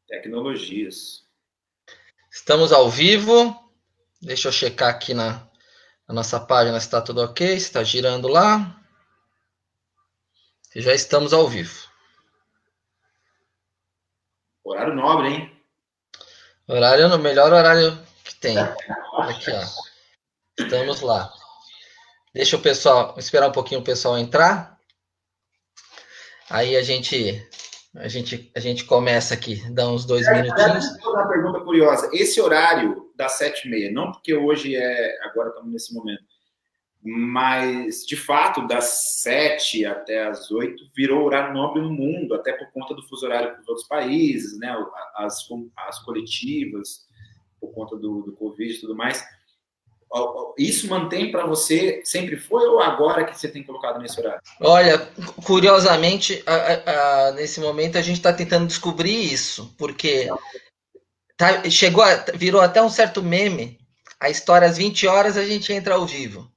Tecnologias. Estamos ao vivo. Deixa eu checar aqui na nossa página se está tudo ok, se está girando lá. Já estamos ao vivo. Horário nobre, hein? Horário no melhor horário que tem. Aqui, ó. Estamos lá. Deixa o pessoal esperar um pouquinho o pessoal entrar. Aí a gente começa aqui, dá uns 2 minutinhos. Vou fazer uma pergunta curiosa. Esse horário das 7h30, não porque hoje agora estamos nesse momento, mas de fato das 7 até as 8 virou horário nobre no mundo, até por conta do fuso horário dos outros países, né? As coletivas, por conta do Covid e tudo mais. Isso mantém para você, sempre foi, ou agora que você tem colocado nesse horário? Olha, curiosamente, nesse momento a gente está tentando descobrir isso, porque virou até um certo meme. A história às 20 horas a gente entra ao vivo.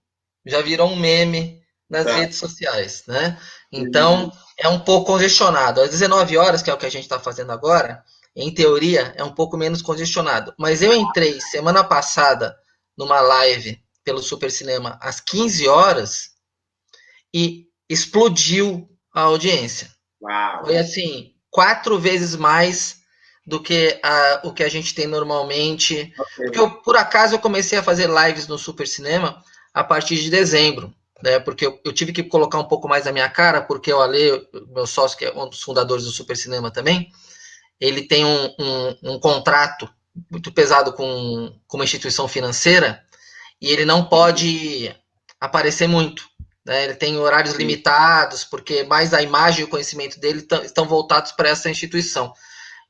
Já virou um meme nas Tá. redes sociais, né? Então é um pouco congestionado. Às 19 horas, que é o que a gente está fazendo agora, em teoria é um pouco menos congestionado. Mas eu entrei semana passada numa live pelo Super Cinema às 15 horas e explodiu a audiência. Uau. Foi assim, 4 vezes mais do que o que a gente tem normalmente. Porque por acaso eu comecei a fazer lives no Super Cinema a partir de dezembro, né? Porque eu tive que colocar um pouco mais a minha cara, porque o Ale, meu sócio, que é um dos fundadores do Super Cinema também, ele tem um contrato muito pesado com uma instituição financeira e ele não pode aparecer muito. Né? Ele tem horários limitados, porque mais a imagem e o conhecimento dele estão voltados para essa instituição.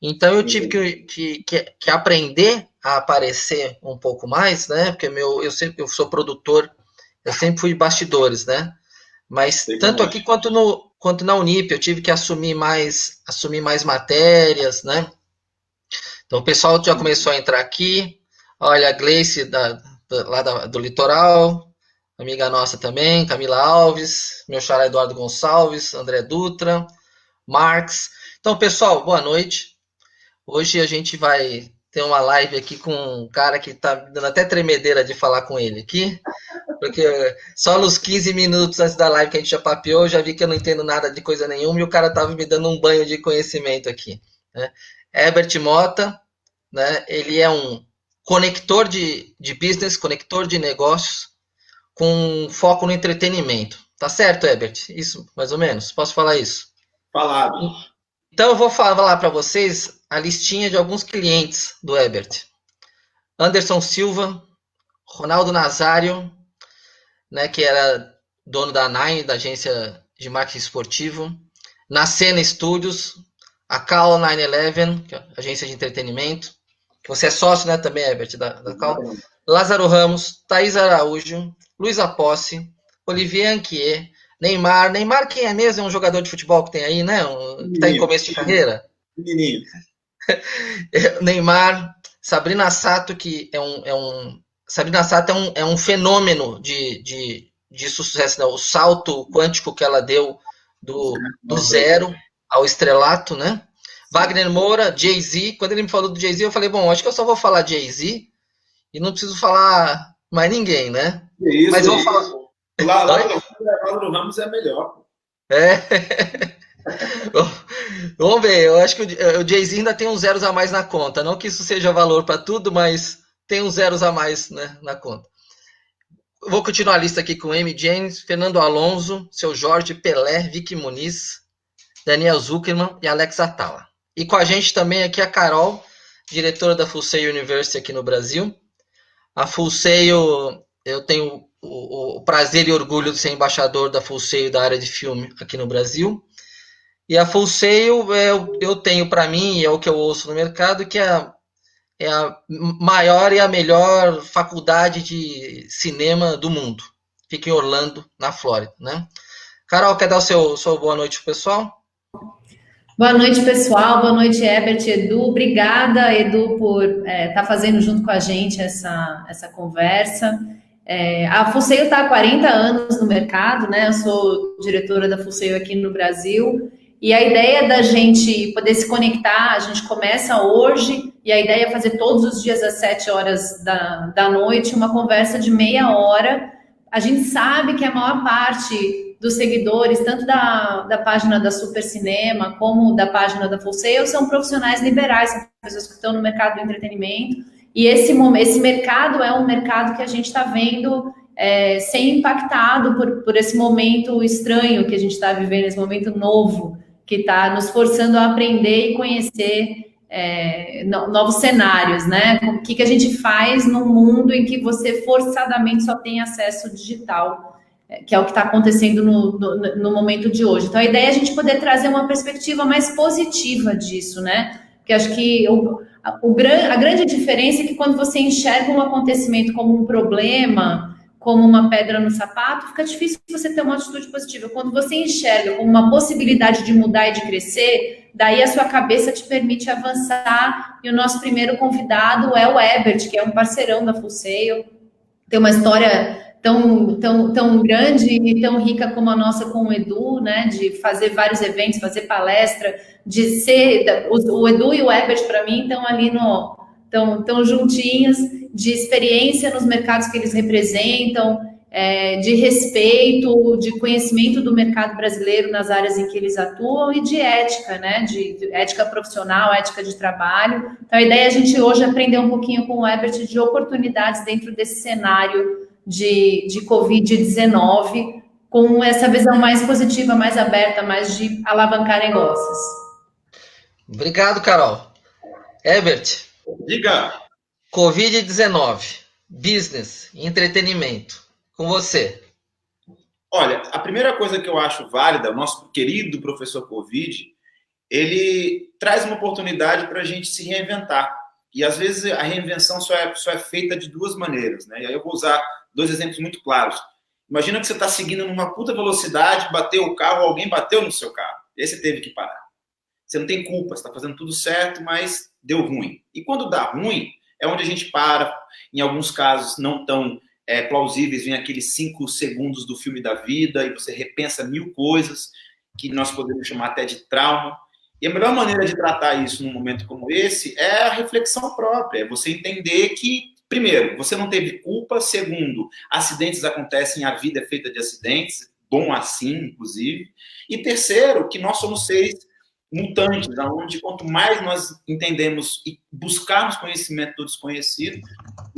Então eu tive que aprender a aparecer um pouco mais, né? Porque eu sou produtor, eu sempre fui de bastidores, né? Mas tanto aqui quanto na Unip, eu tive que assumir mais matérias, né? Então o pessoal já começou a entrar aqui. Olha, a Gleice do Litoral, amiga nossa também, Camila Alves, meu xará Eduardo Gonçalves, André Dutra, Marx. Então, pessoal, boa noite. Hoje a gente vai ter uma live aqui com um cara que tá dando até tremedeira de falar com ele aqui, porque só nos 15 minutos antes da live que a gente já papeou, eu já vi que eu não entendo nada de coisa nenhuma e o cara tava me dando um banho de conhecimento aqui. Né? Herbert Mota, né? Ele é um conector de business, conector de negócios, com foco no entretenimento. Tá certo, Herbert? Isso, mais ou menos? Posso falar isso? Falado. Então eu vou falar para vocês a listinha de alguns clientes do Herbert. Anderson Silva, Ronaldo Nazário, né, que era dono da Nine, da agência de marketing esportivo, na Cena Studios, a Cal 911, que é a agência de entretenimento, que você é sócio, né, também, Herbert, da Cal. Lázaro Ramos, Thaís Araújo, Luiz Aposse, Olivier Anquier, Neymar. Neymar quem é mesmo? É um jogador de futebol que tem aí, né? Que está em começo de carreira. Menininho. Neymar, Sabrina Sato, que Sabrina Sato é um fenômeno de sucesso, né? O salto quântico que ela deu do zero ao estrelato, né? Wagner Moura, Jay-Z. Quando ele me falou do Jay-Z, eu falei, bom, acho que eu só vou falar Jay-Z e não preciso falar mais ninguém, né? Isso, mas eu vou falar. Lá no Ramos é melhor. É. Vamos ver, eu acho que o Jay-Z ainda tem uns zeros a mais na conta. Não que isso seja valor para tudo, mas tem uns zeros a mais, né, na conta. Vou continuar a lista aqui com Amy James, Fernando Alonso, Seu Jorge, Pelé, Vicky Muniz, Daniel Zuckerman e Alex Atala. E com a gente também aqui a Carol, diretora da Full Sail University aqui no Brasil. A Full Sail, eu tenho o prazer e orgulho de ser embaixador da Full Sail da área de filme aqui no Brasil. E a Full Sail eu tenho para mim, e é o que eu ouço no mercado, que é a maior e a melhor faculdade de cinema do mundo. Fica em Orlando, na Flórida, né? Carol, quer dar sua boa noite pro pessoal? Boa noite, pessoal. Boa noite, Herbert, Edu. Obrigada, Edu, por estar fazendo junto com a gente essa conversa. A Fuseio está há 40 anos no mercado, né? Eu sou diretora da Fuseio aqui no Brasil E a ideia da gente poder se conectar, a gente começa hoje, e a ideia é fazer todos os dias às 7 horas da noite uma conversa de meia hora. A gente sabe que a maior parte dos seguidores, tanto da página da Super Cinema, como da página da Full Sail, são profissionais liberais, são pessoas que estão no mercado do entretenimento, e esse mercado é um mercado que a gente está vendo ser impactado por esse momento estranho que a gente está vivendo, esse momento novo, que está nos forçando a aprender e conhecer novos cenários, né? O que a gente faz num mundo em que você forçadamente só tem acesso digital, que é o que está acontecendo no momento de hoje. Então, a ideia é a gente poder trazer uma perspectiva mais positiva disso, né? Porque acho que a grande diferença é que quando você enxerga um acontecimento como um problema, como uma pedra no sapato, fica difícil você ter uma atitude positiva. Quando você enxerga como uma possibilidade de mudar e de crescer, daí a sua cabeça te permite avançar. E o nosso primeiro convidado é o Herbert, que é um parceirão da Full Sail. Tem uma história tão grande e tão rica como a nossa com o Edu, né? De fazer vários eventos, fazer palestra, de ser... O Edu e o Herbert, para mim, estão ali tão juntinhos, de experiência nos mercados que eles representam, de respeito, de conhecimento do mercado brasileiro nas áreas em que eles atuam e de ética, né? De ética profissional, ética de trabalho. Então, a ideia é a gente hoje aprender um pouquinho com o Herbert de oportunidades dentro desse cenário de Covid-19, com essa visão mais positiva, mais aberta, mais de alavancar negócios. Obrigado, Carol. Herbert. Diga. Covid-19, business, entretenimento. Com você. Olha, a primeira coisa que eu acho válida, o nosso querido professor Covid, ele traz uma oportunidade para a gente se reinventar. E, às vezes, a reinvenção só é feita de duas maneiras, né? E aí eu vou usar 2 exemplos muito claros. Imagina que você está seguindo numa puta velocidade, bateu o carro, alguém bateu no seu carro. E aí você teve que parar. Você não tem culpa, você está fazendo tudo certo, mas deu ruim. E quando dá ruim, é onde a gente para. Em alguns casos não tão plausíveis, vem aqueles 5 segundos do filme da vida e você repensa 1000 coisas que nós podemos chamar até de trauma. E a melhor maneira de tratar isso num momento como esse é a reflexão própria. É você entender que, primeiro, você não teve culpa. Segundo, acidentes acontecem, a vida é feita de acidentes, bom assim, inclusive. E terceiro, que nós somos seres mutantes, onde quanto mais nós entendemos e buscarmos conhecimento do desconhecido,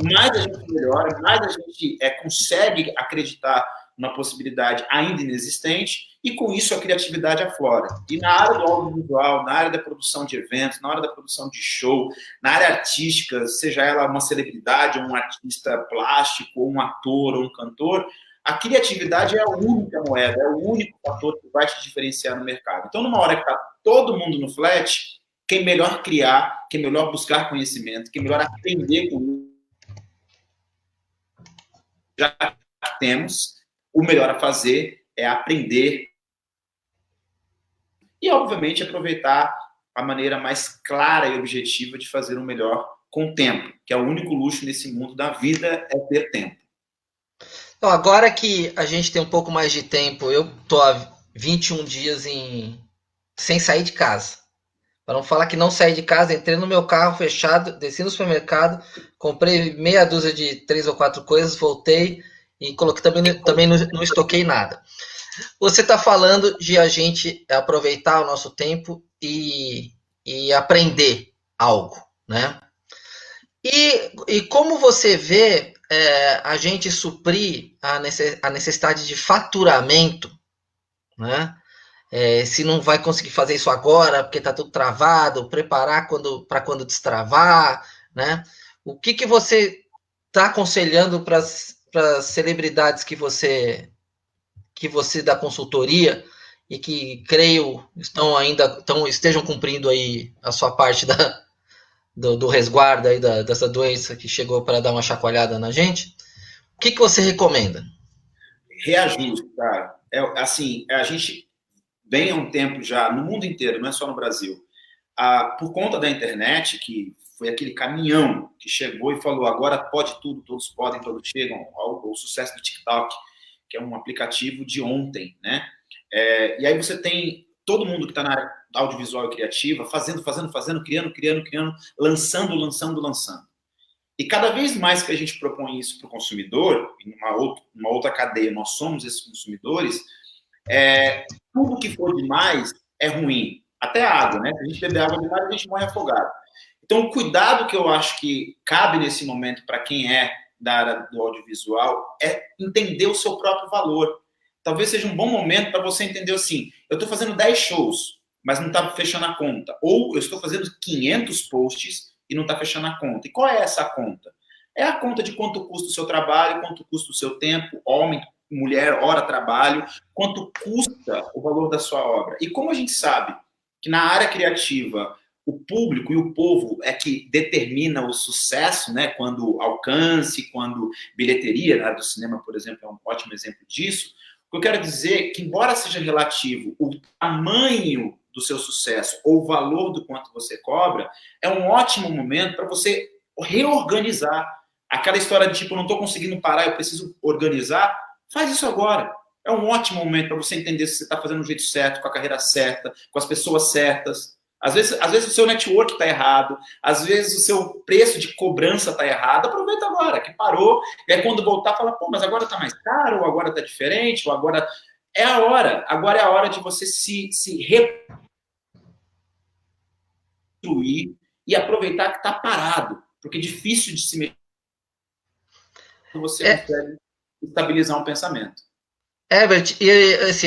mais a gente melhora, mais a gente consegue acreditar numa possibilidade ainda inexistente, e com isso a criatividade aflora. E na área do audiovisual, na área da produção de eventos, na área da produção de show, na área artística, seja ela uma celebridade, ou um artista plástico, ou um ator, ou um cantor, a criatividade é a única moeda, é o único fator que vai te diferenciar no mercado. Então, numa hora que está todo mundo no flat, quem melhor criar, quem melhor buscar conhecimento, quem melhor aprender com isso, já temos, o melhor a fazer é aprender e, obviamente, aproveitar a maneira mais clara e objetiva de fazer o melhor com o tempo, que é o único luxo nesse mundo da vida, é ter tempo. Então, agora que a gente tem um pouco mais de tempo, eu tô há 21 dias sem sair de casa. Para não falar que não saí de casa, entrei no meu carro fechado, desci no supermercado, comprei meia dúzia de 3 ou 4 coisas, voltei e coloquei também não estoquei nada. Você está falando de a gente aproveitar o nosso tempo e aprender algo, né? E como você vê a gente suprir a necessidade de faturamento, né? Se não vai conseguir fazer isso agora, porque está tudo travado, preparar para quando destravar, né? O que você está aconselhando para as celebridades que você dá consultoria e que, creio, estejam cumprindo aí a sua parte do resguardo aí dessa doença que chegou para dar uma chacoalhada na gente? O que você recomenda? Reajuste, cara. Assim, a gente vem há um tempo já, no mundo inteiro, não é só no Brasil, por conta da internet, que foi aquele caminhão que chegou e falou, agora pode tudo, todos podem, todos chegam, o sucesso do TikTok, que é um aplicativo de ontem, né? E aí você tem todo mundo que está na área audiovisual e criativa, fazendo, criando, lançando. E cada vez mais que a gente propõe isso para o consumidor, em uma outra cadeia, nós somos esses consumidores, tudo que for demais é ruim. Até a água, né? Se a gente beber água demais, a gente morre afogado. Então, o cuidado que eu acho que cabe nesse momento para quem é da área do audiovisual é entender o seu próprio valor. Talvez seja um bom momento para você entender assim, eu estou fazendo 10 shows, mas não está fechando a conta. Ou eu estou fazendo 500 posts e não está fechando a conta. E qual é essa conta? É a conta de quanto custa o seu trabalho, quanto custa o seu tempo, homem, mulher, hora trabalho, quanto custa o valor da sua obra. E como a gente sabe que na área criativa o público e o povo é que determina o sucesso, né? Quando alcance, quando bilheteria, na área do cinema, por exemplo, é um ótimo exemplo disso. O que eu quero dizer é que, embora seja relativo o tamanho do seu sucesso ou o valor do quanto você cobra, é um ótimo momento para você reorganizar. Aquela história de tipo, não estou conseguindo parar, eu preciso organizar, faz isso agora. É um ótimo momento para você entender se você está fazendo do jeito certo, com a carreira certa, com as pessoas certas. Às vezes o seu network está errado, às vezes o seu preço de cobrança está errado. Aproveita agora, que parou. E aí quando voltar, fala, pô, mas agora está mais caro, ou agora está diferente, ou agora... É a hora. Agora é a hora de você se reconstruir e aproveitar que está parado. Porque é difícil de se mexer quando você consegue estabilizar um pensamento. Herbert, e assim,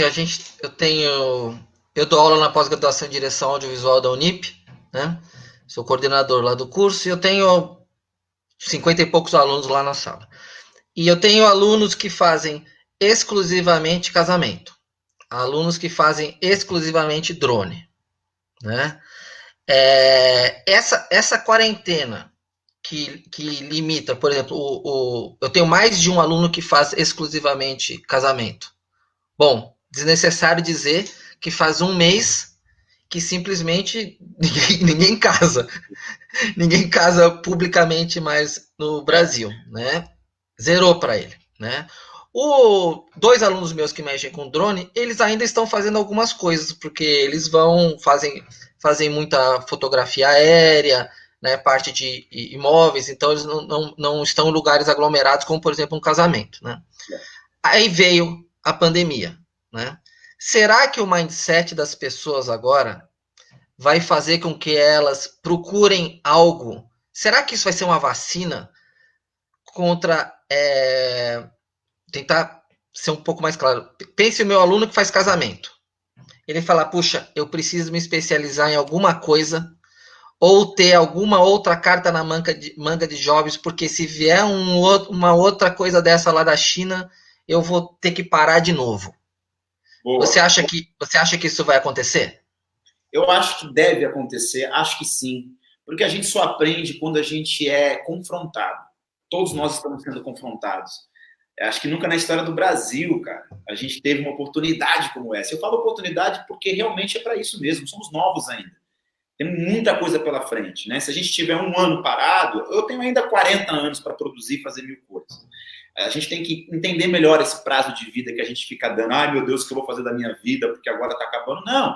eu dou aula na pós-graduação em direção audiovisual da Unip, né? Sou coordenador lá do curso e eu tenho 50 e poucos alunos lá na sala. E eu tenho alunos que fazem exclusivamente casamento, alunos que fazem exclusivamente drone, né? Essa quarentena que limita, por exemplo, eu tenho mais de um aluno que faz exclusivamente casamento. Bom, desnecessário dizer que faz um mês que simplesmente ninguém casa. Ninguém casa publicamente mais no Brasil, né? Zerou para ele, né? Dois alunos meus que mexem com drone, eles ainda estão fazendo algumas coisas, porque eles fazem muita fotografia aérea, né, parte de imóveis, então eles não estão em lugares aglomerados, como, por exemplo, um casamento, né? Aí veio a pandemia, né? Será que o mindset das pessoas agora vai fazer com que elas procurem algo? Será que isso vai ser uma vacina contra... tentar ser um pouco mais claro. Pense o meu aluno que faz casamento. Ele fala, puxa, eu preciso me especializar em alguma coisa ou ter alguma outra carta na manga de jobs, porque se vier uma outra coisa dessa lá da China, eu vou ter que parar de novo. Boa. Você acha que isso vai acontecer? Eu acho que deve acontecer, acho que sim. Porque a gente só aprende quando a gente é confrontado. Todos nós estamos sendo confrontados. Acho que nunca na história do Brasil, cara, a gente teve uma oportunidade como essa. Eu falo oportunidade porque realmente é para isso mesmo. Somos novos ainda. Tem muita coisa pela frente, né? Se a gente tiver um ano parado, eu tenho ainda 40 anos para produzir e fazer 1000 coisas. A gente tem que entender melhor esse prazo de vida que a gente fica dando. Ai, meu Deus, o que eu vou fazer da minha vida porque agora está acabando? Não.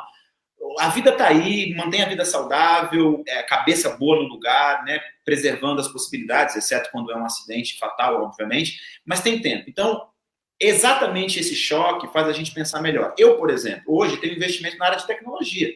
A vida está aí, mantém a vida saudável, cabeça boa no lugar, né? Preservando as possibilidades, exceto quando é um acidente fatal, obviamente, mas tem tempo. Então, exatamente esse choque faz a gente pensar melhor. Eu, por exemplo, hoje tenho investimento na área de tecnologia.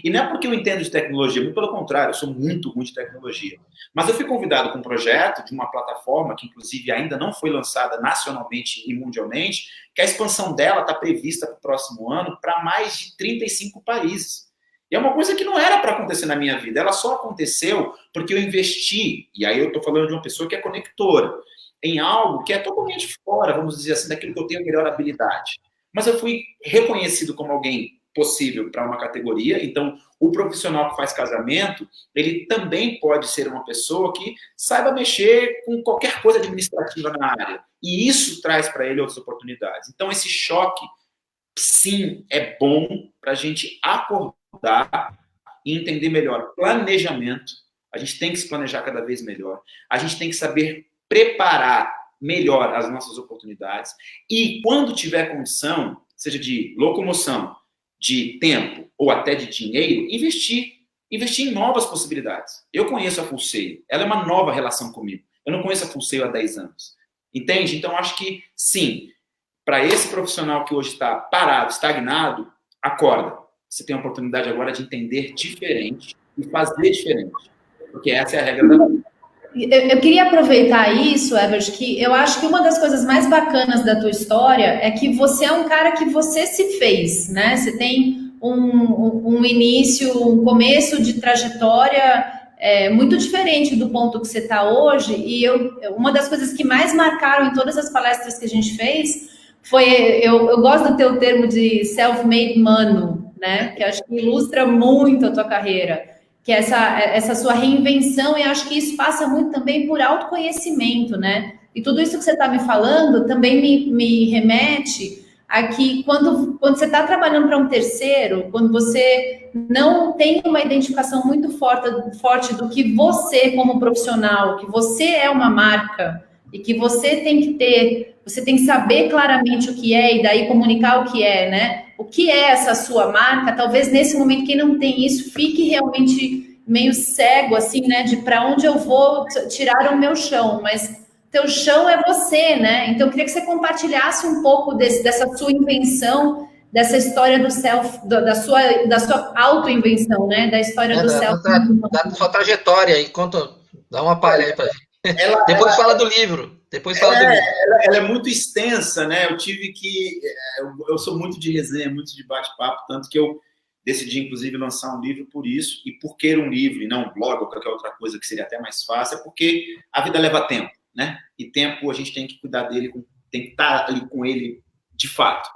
E não é porque eu entendo de tecnologia, muito pelo contrário, eu sou muito ruim de tecnologia. Mas eu fui convidado com um projeto de uma plataforma que, inclusive, ainda não foi lançada nacionalmente e mundialmente, que a expansão dela está prevista para o próximo ano para mais de 35 países. E é uma coisa que não era para acontecer na minha vida, ela só aconteceu porque eu investi, e aí eu estou falando de uma pessoa que é conectora, em algo que é totalmente fora, vamos dizer assim, daquilo que eu tenho melhor habilidade. Mas eu fui reconhecido como alguém possível para uma categoria, então o profissional que faz casamento, ele também pode ser uma pessoa que saiba mexer com qualquer coisa administrativa na área, e isso traz para ele outras oportunidades. Então esse choque, sim, é bom para a gente acordar e entender melhor planejamento. A gente tem que se planejar cada vez melhor, a gente tem que saber preparar melhor as nossas oportunidades, e quando tiver condição, seja de locomoção, de tempo ou até de dinheiro, investir em novas possibilidades. Eu conheço a Fullsail, ela é uma nova relação comigo. Eu não conheço a Fullsail há 10 anos. Entende? Então, acho que, sim, para esse profissional que hoje está parado, estagnado, acorda. Você tem a oportunidade agora de entender diferente e fazer diferente. Porque essa é a regra da vida. Eu queria aproveitar isso, Evert, que eu acho que uma das coisas mais bacanas da tua história é que você é um cara que você se fez, né? Você tem um início, um começo de trajetória muito diferente do ponto que você está hoje. E uma das coisas que mais marcaram em todas as palestras que a gente fez foi, eu gosto do teu termo de self-made mano, né? Que acho que ilustra muito a tua carreira. Que é essa sua reinvenção, e acho que isso passa muito também por autoconhecimento, né? E tudo isso que você está me falando também me remete a que quando você está trabalhando para um terceiro, quando você não tem uma identificação muito forte do que você, como profissional, que você é uma marca, e que você tem que saber claramente o que é, e daí comunicar o que é, né? O que é essa sua marca? Talvez nesse momento quem não tem isso fique realmente meio cego, assim, né? De para onde eu vou tirar o meu chão, mas teu chão é você, né? Então eu queria que você compartilhasse um pouco dessa sua invenção, dessa história do da sua autoinvenção, né? Da história do self. Da sua trajetória, enquanto dá uma palha aí pra gente. Depois fala do livro. Ela é muito extensa, né? Eu tive que... Eu sou muito de resenha, muito de bate-papo, tanto que eu decidi, inclusive, lançar um livro por isso, e por que um livro e não um blog ou qualquer outra coisa que seria até mais fácil, é porque a vida leva tempo, né? E tempo a gente tem que cuidar dele, tem que estar ali com ele de fato.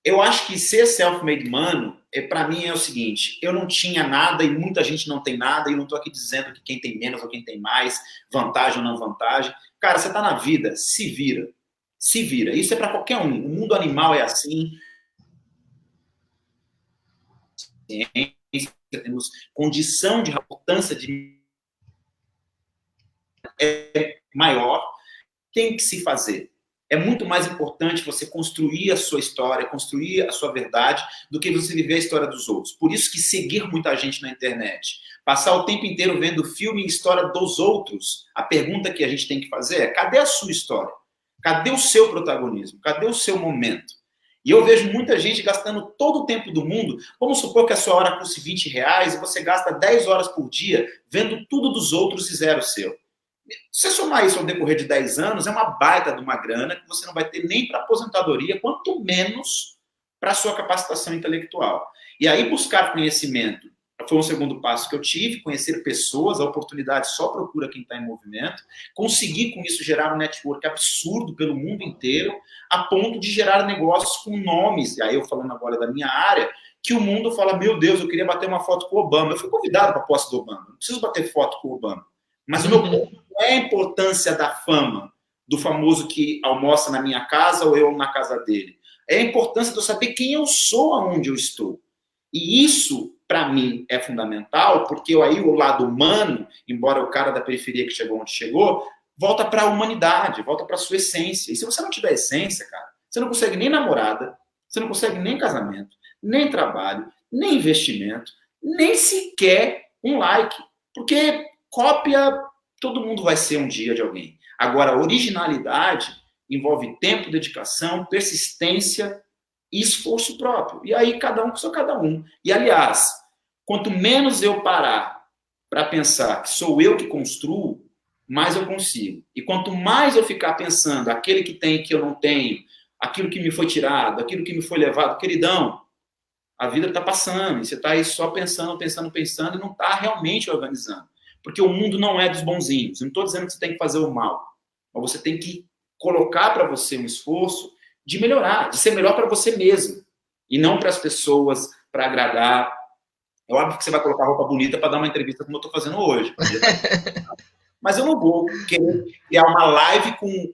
Eu acho que ser self-made man, para mim, é o seguinte: eu não tinha nada e muita gente não tem nada, e não estou aqui dizendo que quem tem menos ou quem tem mais, vantagem ou não vantagem. Cara, você está na vida, se vira. Se vira. Isso é para qualquer um. O mundo animal é assim. Temos condição de importância de maior. Tem que se fazer. É muito mais importante você construir a sua história, construir a sua verdade, do que você viver a história dos outros. Por isso que seguir muita gente na internet, passar o tempo inteiro vendo filme e história dos outros, a pergunta que a gente tem que fazer é: cadê a sua história? Cadê o seu protagonismo? Cadê o seu momento? E eu vejo muita gente gastando todo o tempo do mundo. Vamos supor que a sua hora custe R$20 e você gasta 10 horas por dia vendo tudo dos outros e zero seu. Se você somar isso ao decorrer de 10 anos, é uma baita de uma grana que você não vai ter nem para aposentadoria, quanto menos para a sua capacitação intelectual. E aí buscar conhecimento foi um segundo passo que eu tive, conhecer pessoas, a oportunidade só procura quem está em movimento, conseguir com isso gerar um network absurdo pelo mundo inteiro, a ponto de gerar negócios com nomes, e aí eu falando agora da minha área, que o mundo fala: meu Deus, eu queria bater uma foto com o Obama. Eu fui convidado para a posse do Obama, não preciso bater foto com o Obama. Mas o meu ponto não é a importância da fama, do famoso que almoça na minha casa ou eu na casa dele. É a importância de eu saber quem eu sou, aonde eu estou. E isso, para mim, é fundamental, porque aí o lado humano, embora o cara da periferia que chegou onde chegou, volta para a humanidade, volta para a sua essência. E se você não tiver essência, cara, você não consegue nem namorada, você não consegue nem casamento, nem trabalho, nem investimento, nem sequer um like. Porque cópia, todo mundo vai ser um dia de alguém. Agora, originalidade envolve tempo, dedicação, persistência e esforço próprio. E aí, cada um sou cada um. E, aliás, quanto menos eu parar para pensar que sou eu que construo, mais eu consigo. E quanto mais eu ficar pensando aquele que tem que eu não tenho, aquilo que me foi tirado, aquilo que me foi levado, queridão, a vida está passando. E você está aí só pensando e não está realmente organizando. Porque o mundo não é dos bonzinhos. Eu não estou dizendo que você tem que fazer o mal. Mas você tem que colocar para você um esforço de melhorar, de ser melhor para você mesmo. E não para as pessoas, para agradar. É óbvio que você vai colocar roupa bonita para dar uma entrevista como eu estou fazendo hoje. Mas eu não vou querer criar uma live com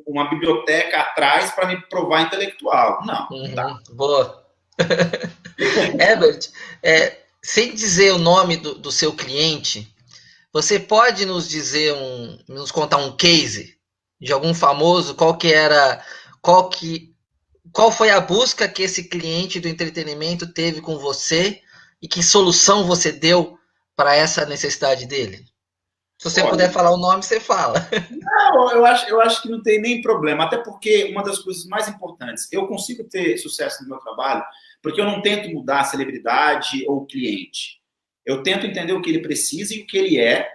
uma biblioteca atrás para me provar intelectual. Não. Tá. Boa. Herbert, sem dizer o nome do seu cliente, você pode nos dizer nos contar um case de algum famoso, qual que qual foi a busca que esse cliente do entretenimento teve com você e que solução você deu para essa necessidade dele? Se você puder falar o nome, você fala. Não, eu acho que não tem nem problema, até porque uma das coisas mais importantes, eu consigo ter sucesso no meu trabalho porque eu não tento mudar a celebridade ou o cliente. Eu tento entender o que ele precisa e o que ele é,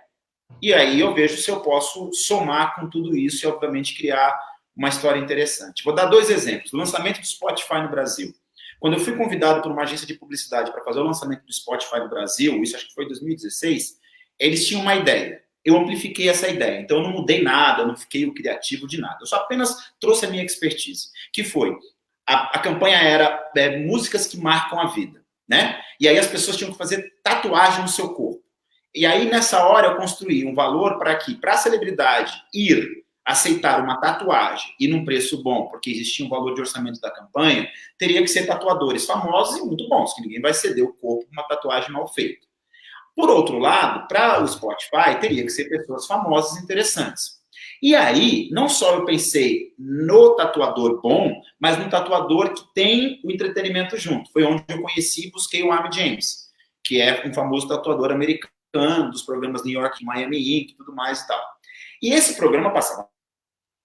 e aí eu vejo se eu posso somar com tudo isso e, obviamente, criar uma história interessante. Vou dar 2 exemplos. O lançamento do Spotify no Brasil. Quando eu fui convidado por uma agência de publicidade para fazer o lançamento do Spotify no Brasil, isso acho que foi em 2016, eles tinham uma ideia. Eu amplifiquei essa ideia. Então, eu não mudei nada, eu não fiquei o criativo de nada. Eu só apenas trouxe a minha expertise, que foi, a campanha era músicas que marcam a vida, né? E aí as pessoas tinham que fazer tatuagem no seu corpo. E aí, nessa hora, eu construí um valor para que, para a celebridade ir aceitar uma tatuagem e num preço bom, porque existia um valor de orçamento da campanha, teria que ser tatuadores famosos e muito bons, que ninguém vai ceder o corpo para uma tatuagem mal feita. Por outro lado, para o Spotify, teria que ser pessoas famosas e interessantes. E aí, não só eu pensei no tatuador bom, mas no tatuador que tem o entretenimento junto. Foi onde eu conheci e busquei o Amy James, que é um famoso tatuador americano, dos programas New York, Miami Ink e tudo mais e tal. E esse programa passava,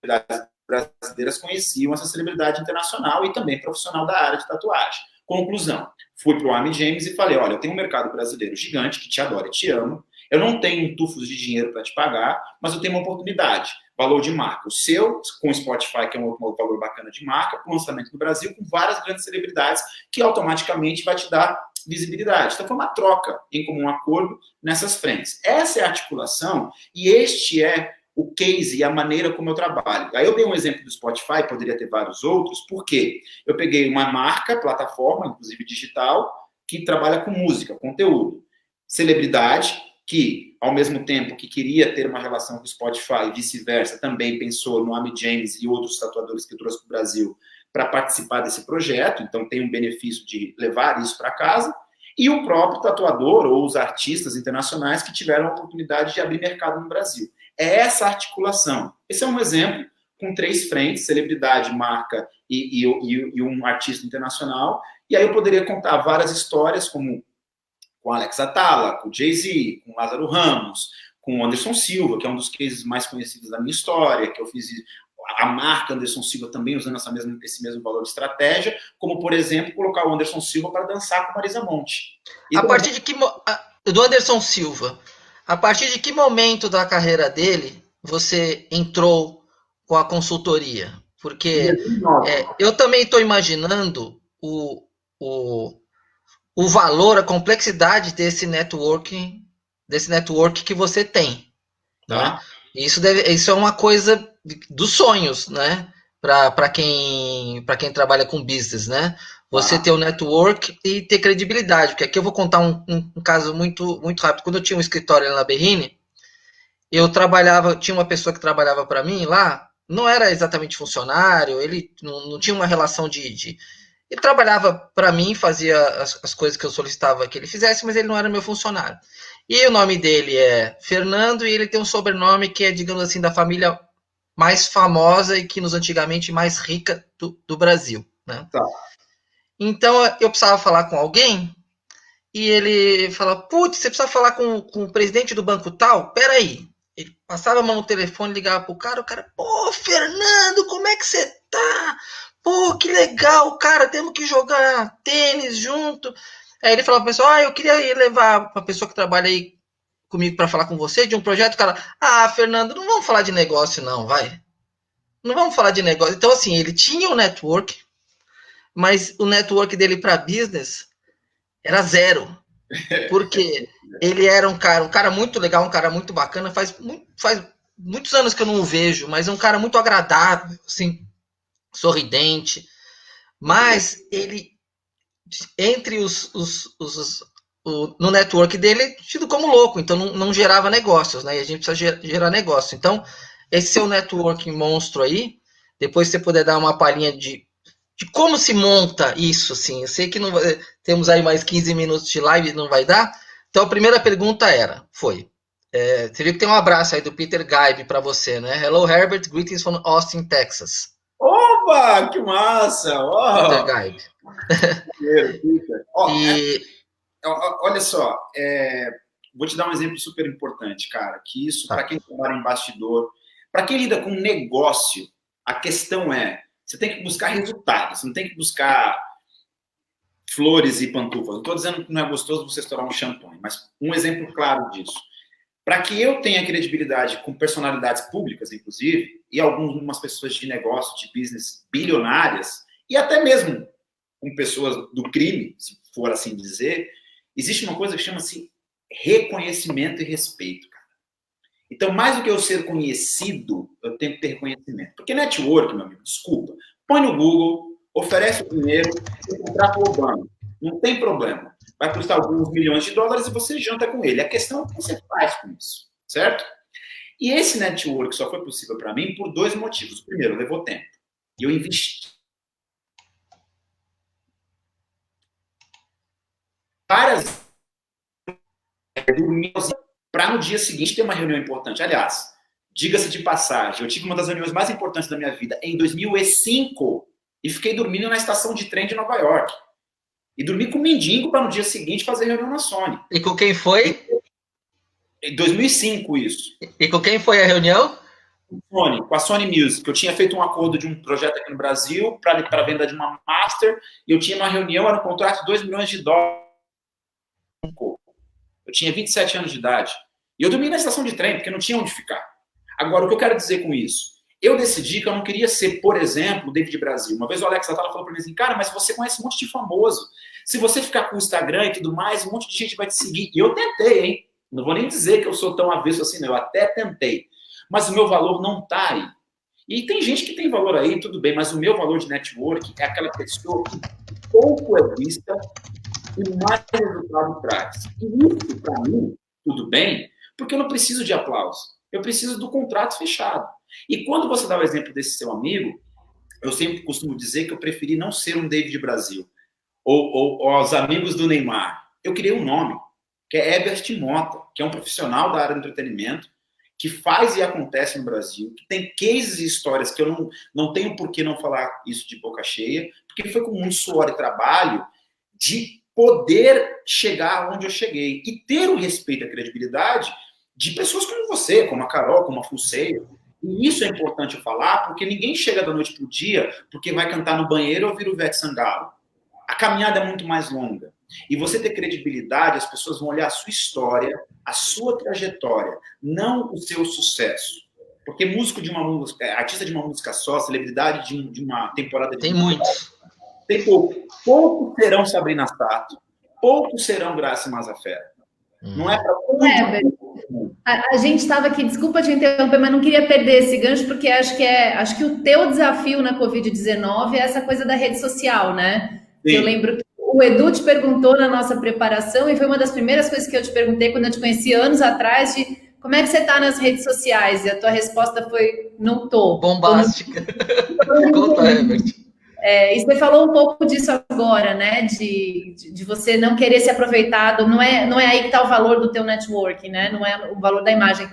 as brasileiras conheciam essa celebridade internacional e também profissional da área de tatuagem. Conclusão, fui para o Amy James e falei, olha, eu tenho um mercado brasileiro gigante que te adora e te ama, eu não tenho tufos de dinheiro para te pagar, mas eu tenho uma oportunidade, valor de marca. O seu, com o Spotify, que é um valor bacana de marca, para o lançamento no Brasil, com várias grandes celebridades, que automaticamente vai te dar visibilidade. Então, foi uma troca em comum acordo nessas frentes. Essa é a articulação e este é o case e a maneira como eu trabalho. Aí eu dei um exemplo do Spotify, poderia ter vários outros, porque eu peguei uma marca, plataforma, inclusive digital, que trabalha com música, conteúdo. Celebridade, que, ao mesmo tempo que queria ter uma relação com o Spotify e vice-versa, também pensou no Amy James e outros tatuadores que eu trouxe para o Brasil para participar desse projeto, então tem um benefício de levar isso para casa, e o próprio tatuador ou os artistas internacionais que tiveram a oportunidade de abrir mercado no Brasil. É essa articulação. Esse é um exemplo com 3 frentes, celebridade, marca e um artista internacional, e aí eu poderia contar várias histórias, como com Alex Atala, com Jay-Z, com Lázaro Ramos, com Anderson Silva, que é um dos cases mais conhecidos da minha história, que eu fiz a marca Anderson Silva também usando esse mesmo valor de estratégia, como, por exemplo, colocar o Anderson Silva para dançar com Marisa Monte. A partir de que do Anderson Silva, a partir de que momento da carreira dele você entrou com a consultoria? Porque eu também estou imaginando o valor, a complexidade desse network que você tem, né? Isso é uma coisa dos sonhos, né? Para quem trabalha com business, né? Você ter o network e ter credibilidade. Porque aqui eu vou contar um caso muito, muito rápido. Quando eu tinha um escritório na Berrini, tinha uma pessoa que trabalhava para mim lá, não era exatamente funcionário, ele não tinha uma relação de ele trabalhava para mim, fazia as coisas que eu solicitava que ele fizesse, mas ele não era meu funcionário. E o nome dele é Fernando e ele tem um sobrenome que é, digamos assim, da família mais famosa e que nos antigamente mais rica do Brasil, né? Tá. Então eu precisava falar com alguém e ele falava, putz, você precisa falar com o presidente do banco tal? Peraí. Ele passava a mão no telefone, ligava pro cara, o cara, pô, Fernando, como é que você tá? Pô, que legal, cara, temos que jogar tênis junto. Aí ele falava pro pessoal, eu queria levar uma pessoa que trabalha aí comigo para falar com você de um projeto. O cara, Fernando, não vamos falar de negócio não, vai. Não vamos falar de negócio. Então, assim, ele tinha um network, mas o network dele para business era 0. Porque ele era um cara muito legal, um cara muito bacana, faz muitos anos que eu não o vejo, mas é um cara muito agradável, assim, sorridente, mas ele, entre no network dele, tido como louco, então não gerava negócios, né? E a gente precisa gerar negócio. Então, esse seu network monstro aí, depois você puder dar uma palhinha de como se monta isso, assim. Eu sei que não temos aí mais 15 minutos de live, não vai dar. Então, a primeira pergunta foi, você viu que tem um abraço aí do Peter Gaib para você, né? Hello, Herbert, greetings from Austin, Texas. Oh, Opa, que massa! Peter Gaib. Olha só, vou te dar um exemplo super importante, cara, que isso, para quem trabalha em bastidor, para quem lida com negócio, a questão é, você tem que buscar resultados, não tem que buscar flores e pantufas. Não estou dizendo que não é gostoso você estourar um champanhe, mas um exemplo claro disso. Para que eu tenha credibilidade com personalidades públicas, inclusive, e algumas pessoas de negócio, de business bilionárias, e até mesmo com pessoas do crime, se for assim dizer, existe uma coisa que chama-se reconhecimento e respeito, cara. Então, mais do que eu ser conhecido, eu tenho que ter reconhecimento. Porque network, meu amigo, desculpa, põe no Google, oferece o dinheiro e contrata o Obama. Não tem problema. Vai custar alguns milhões de dólares e você janta com ele. A questão é o que você faz com isso, certo? E esse network só foi possível para mim por 2 motivos. O primeiro, levou tempo. E eu investi várias para no dia seguinte ter uma reunião importante. Aliás, diga-se de passagem, eu tive uma das reuniões mais importantes da minha vida em 2005 e fiquei dormindo na estação de trem de Nova York. E dormi com mendigo para no dia seguinte fazer reunião na Sony. E com quem foi? Em 2005, isso. E com quem foi a reunião? Com a Sony Music. Eu tinha feito um acordo de um projeto aqui no Brasil para venda de uma master, e eu tinha uma reunião, era um contrato de 2 milhões de dólares. Eu tinha 27 anos de idade. E eu dormi na estação de trem, porque não tinha onde ficar. Agora, o que eu quero dizer com isso? Eu decidi que eu não queria ser, por exemplo, o David Brasil. Uma vez o Alex Atala falou para mim assim, cara, mas você conhece um monte de famoso. Se você ficar com o Instagram e tudo mais, um monte de gente vai te seguir. E eu tentei, hein? Não vou nem dizer que eu sou tão avesso assim, não. Eu até tentei. Mas o meu valor não está aí. E tem gente que tem valor aí, tudo bem, mas o meu valor de network é aquela pessoa que pouco é vista e mais resultado traz. E isso, para mim, tudo bem, porque eu não preciso de aplauso. Eu preciso do contrato fechado. E quando você dá o exemplo desse seu amigo, eu sempre costumo dizer que eu preferi não ser um David Brasil ou os amigos do Neymar. Eu criei um nome, que é Herbert Mota, que é um profissional da área do entretenimento, que faz e acontece no Brasil, que tem cases e histórias que eu não tenho por que não falar isso de boca cheia, porque foi com muito suor e trabalho de poder chegar onde eu cheguei e ter o respeito e a credibilidade de pessoas como você, como a Carol, como a Fulceia. E isso é importante eu falar, porque ninguém chega da noite para o dia porque vai cantar no banheiro ou ouvir o Ivete Sangalo. A caminhada é muito mais longa. E você ter credibilidade, as pessoas vão olhar a sua história, a sua trajetória, não o seu sucesso. Porque músico de uma música, artista de uma música só, celebridade de uma temporada de... Tem muitos. Tem pouco. Poucos serão Sabrina Sato, poucos serão Graça Mazafera. Não é para todo mundo. A gente estava aqui, desculpa te interromper, mas não queria perder esse gancho, porque acho que o teu desafio na Covid-19 é essa coisa da rede social, né? Eu lembro que o Edu te perguntou na nossa preparação, e foi uma das primeiras coisas que eu te perguntei quando eu te conheci anos atrás, de como é que você está nas redes sociais? E a tua resposta foi, não tô. Bombástica. Conta, Herbert. E você falou um pouco disso agora, né? De você não querer se aproveitar, não é aí que está o valor do teu network, né? Não é o valor da imagem.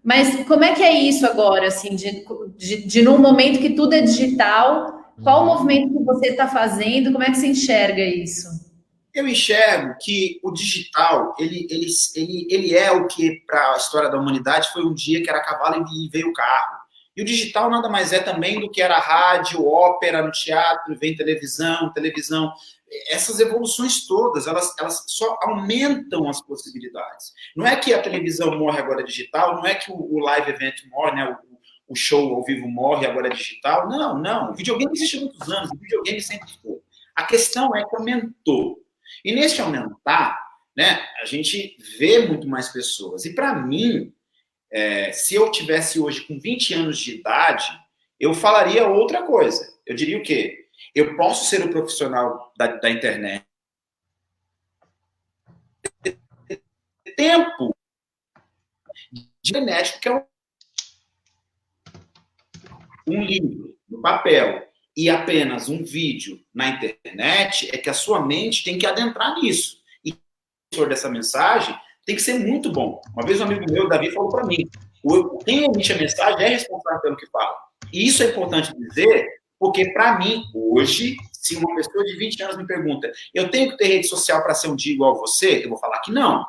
Mas como é que é isso agora, assim, de num momento que tudo é digital, qual o movimento que você está fazendo? Como é que você enxerga isso? Eu enxergo que o digital, ele é o que, para a história da humanidade, foi um dia que era cavalo e veio o carro. E o digital nada mais é também do que era rádio, ópera, no teatro, vem televisão. Essas evoluções todas, elas só aumentam as possibilidades. Não é que a televisão morre agora digital, não é que o live event morre, né? O show ao vivo morre agora é digital. Não. O videogame existe há muitos anos, o videogame sempre foi. A questão é que aumentou. E nesse aumentar, né, a gente vê muito mais pessoas. E para mim, se eu tivesse hoje com 20 anos de idade, eu falaria outra coisa. Eu diria o quê? Eu posso ser o profissional da internet. Tempo de internet, que é um livro no papel e apenas um vídeo na internet, é que a sua mente tem que adentrar nisso. E o autor dessa mensagem tem que ser muito bom. Uma vez um amigo meu, Davi, falou para mim, quem emite a mensagem é responsável pelo que fala. E isso é importante dizer, Porque, para mim, hoje, se uma pessoa de 20 anos me pergunta, eu tenho que ter rede social para ser um dia igual a você? Eu vou falar que não.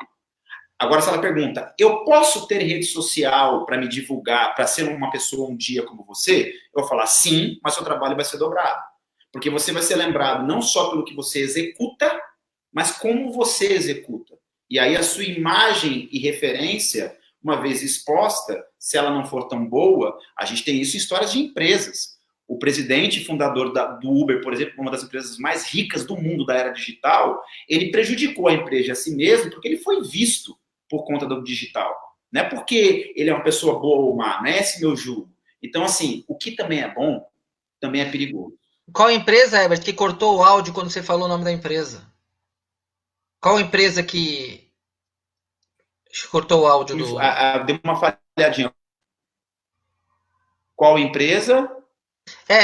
Agora, se ela pergunta, eu posso ter rede social para me divulgar, para ser uma pessoa um dia como você? Eu vou falar sim, mas seu trabalho vai ser dobrado. Porque você vai ser lembrado não só pelo que você executa, mas como você executa. E aí a sua imagem e referência, uma vez exposta, se ela não for tão boa, a gente tem isso em histórias de empresas. O presidente e fundador do Uber, por exemplo, uma das empresas mais ricas do mundo da era digital, ele prejudicou a empresa a si mesmo porque ele foi visto por conta do digital. Não é porque ele é uma pessoa boa ou má, não é esse meu julgo. Então, assim, o que também é bom, também é perigoso. Qual empresa, Herbert, que cortou o áudio quando você falou o nome da empresa? Qual empresa que cortou o áudio do... Deu uma falhadinha. Qual empresa?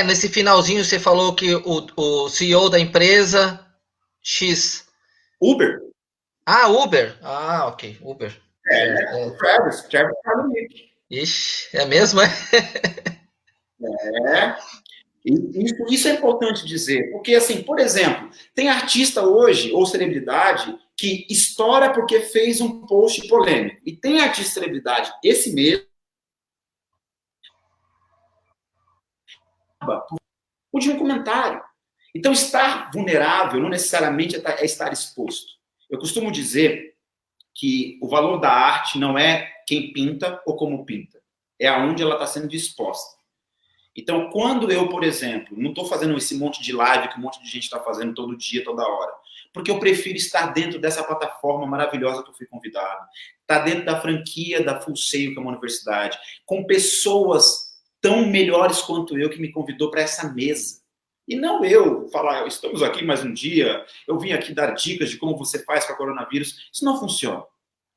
Nesse finalzinho você falou que o CEO da empresa X... Uber. Uber. Ok, Uber. Travis Kalanick. Ixi, é mesmo, é? Isso é importante dizer, porque, assim, por exemplo, tem artista hoje, ou celebridade, que estoura porque fez um post polêmico. E tem artista celebridade, esse mesmo, por de um comentário. Então, estar vulnerável não necessariamente é estar exposto. Eu costumo dizer que o valor da arte não é quem pinta ou como pinta, é aonde ela está sendo disposta. Então, quando eu, por exemplo, não estou fazendo esse monte de live que um monte de gente está fazendo todo dia, toda hora, porque eu prefiro estar dentro dessa plataforma maravilhosa que eu fui convidado, estar dentro da franquia da Full Sail, que é uma universidade, com pessoas tão melhores quanto eu que me convidou para essa mesa. E não eu falar, estamos aqui mais um dia, eu vim aqui dar dicas de como você faz com o coronavírus. Isso não funciona.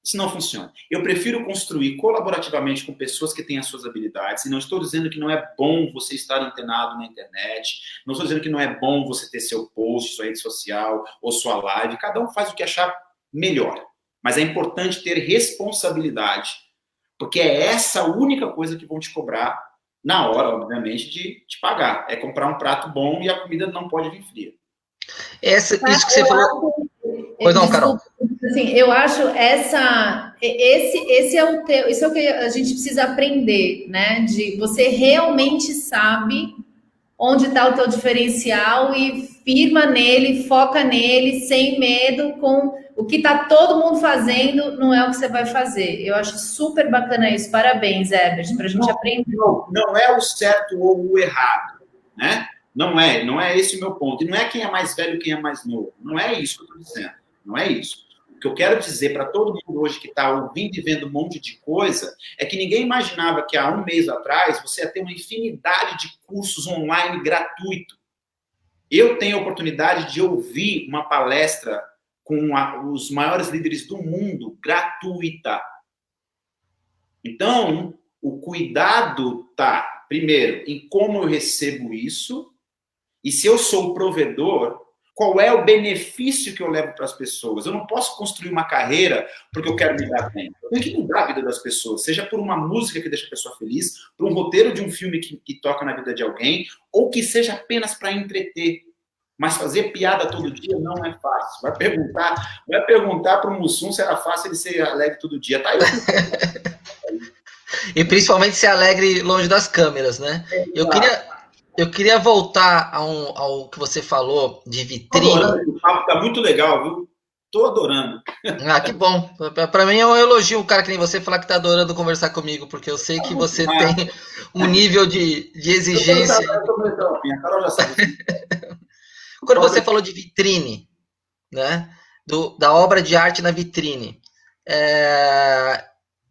Isso não funciona. Eu prefiro construir colaborativamente com pessoas que têm as suas habilidades. E não estou dizendo que não é bom você estar antenado na internet. Não estou dizendo que não é bom você ter seu post, sua rede social ou sua live. Cada um faz o que achar melhor. Mas é importante ter responsabilidade. Porque é essa única coisa que vão te cobrar na hora, obviamente, de te pagar. É comprar um prato bom e a comida não pode vir fria. Isso que você falou... Pois não, Carol. Assim, eu acho esse é o que a gente precisa aprender, né? De você realmente sabe onde está o teu diferencial e firma nele, foca nele, sem medo, com o que está todo mundo fazendo, não é o que você vai fazer. Eu acho super bacana isso. Parabéns, Herbert, para a gente aprender. Não é o certo ou o errado, né? Não é esse o meu ponto. E não é quem é mais velho, quem é mais novo. Não é isso que eu estou dizendo. Não é isso. O que eu quero dizer para todo mundo hoje que está ouvindo e vendo um monte de coisa é que ninguém imaginava que há um mês atrás você ia ter uma infinidade de cursos online gratuito. Eu tenho a oportunidade de ouvir uma palestra com os maiores líderes do mundo gratuita. Então, o cuidado está, primeiro, em como eu recebo isso e se eu sou o provedor, qual é o benefício que eu levo para as pessoas? Eu não posso construir uma carreira porque eu quero me dar bem. Eu tenho que mudar a vida das pessoas, seja por uma música que deixa a pessoa feliz, por um roteiro de um filme que toca na vida de alguém, ou que seja apenas para entreter. Mas fazer piada todo dia não é fácil. Vai perguntar para o Mussum se era fácil ele ser alegre todo dia. Tá? E principalmente ser alegre longe das câmeras, né? Eu queria voltar ao que você falou de vitrine. O papo tá muito legal, viu? Tô adorando. Que bom. Para mim é um elogio um cara que nem você falar que tá adorando conversar comigo, porque eu sei que você tem um nível de exigência. A Carol já sabe. Quando você falou de vitrine, né? Da obra de arte na vitrine,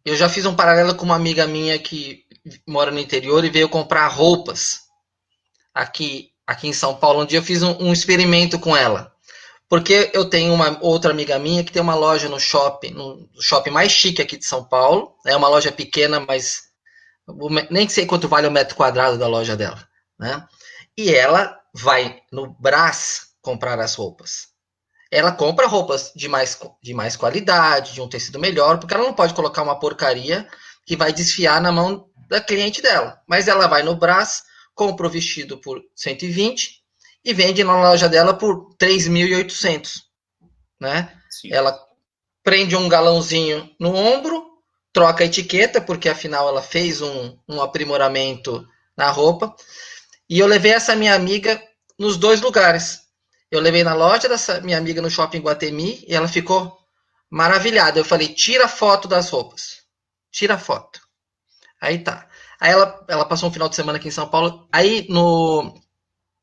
eu já fiz um paralelo com uma amiga minha que mora no interior e veio comprar roupas aqui em São Paulo. Um dia eu fiz um experimento com ela, porque eu tenho uma outra amiga minha que tem uma loja no shopping mais chique aqui de São Paulo. É uma loja pequena, mas nem sei quanto vale o metro quadrado da loja dela, né? E ela vai no Brás comprar as roupas. Ela compra roupas de mais qualidade, de um tecido melhor, porque ela não pode colocar uma porcaria que vai desfiar na mão da cliente dela. Mas ela vai no Brás, compra o vestido por 120 e vende na loja dela por 3.800, né? Sim. Ela prende um galãozinho no ombro, troca a etiqueta, porque afinal ela fez um aprimoramento na roupa. E eu levei essa minha amiga nos 2 lugares. Eu levei na loja dessa minha amiga no Shopping Guatemi e ela ficou maravilhada. Eu falei, tira foto das roupas. Tira foto. Aí tá. Aí ela passou um final de semana aqui em São Paulo. Aí no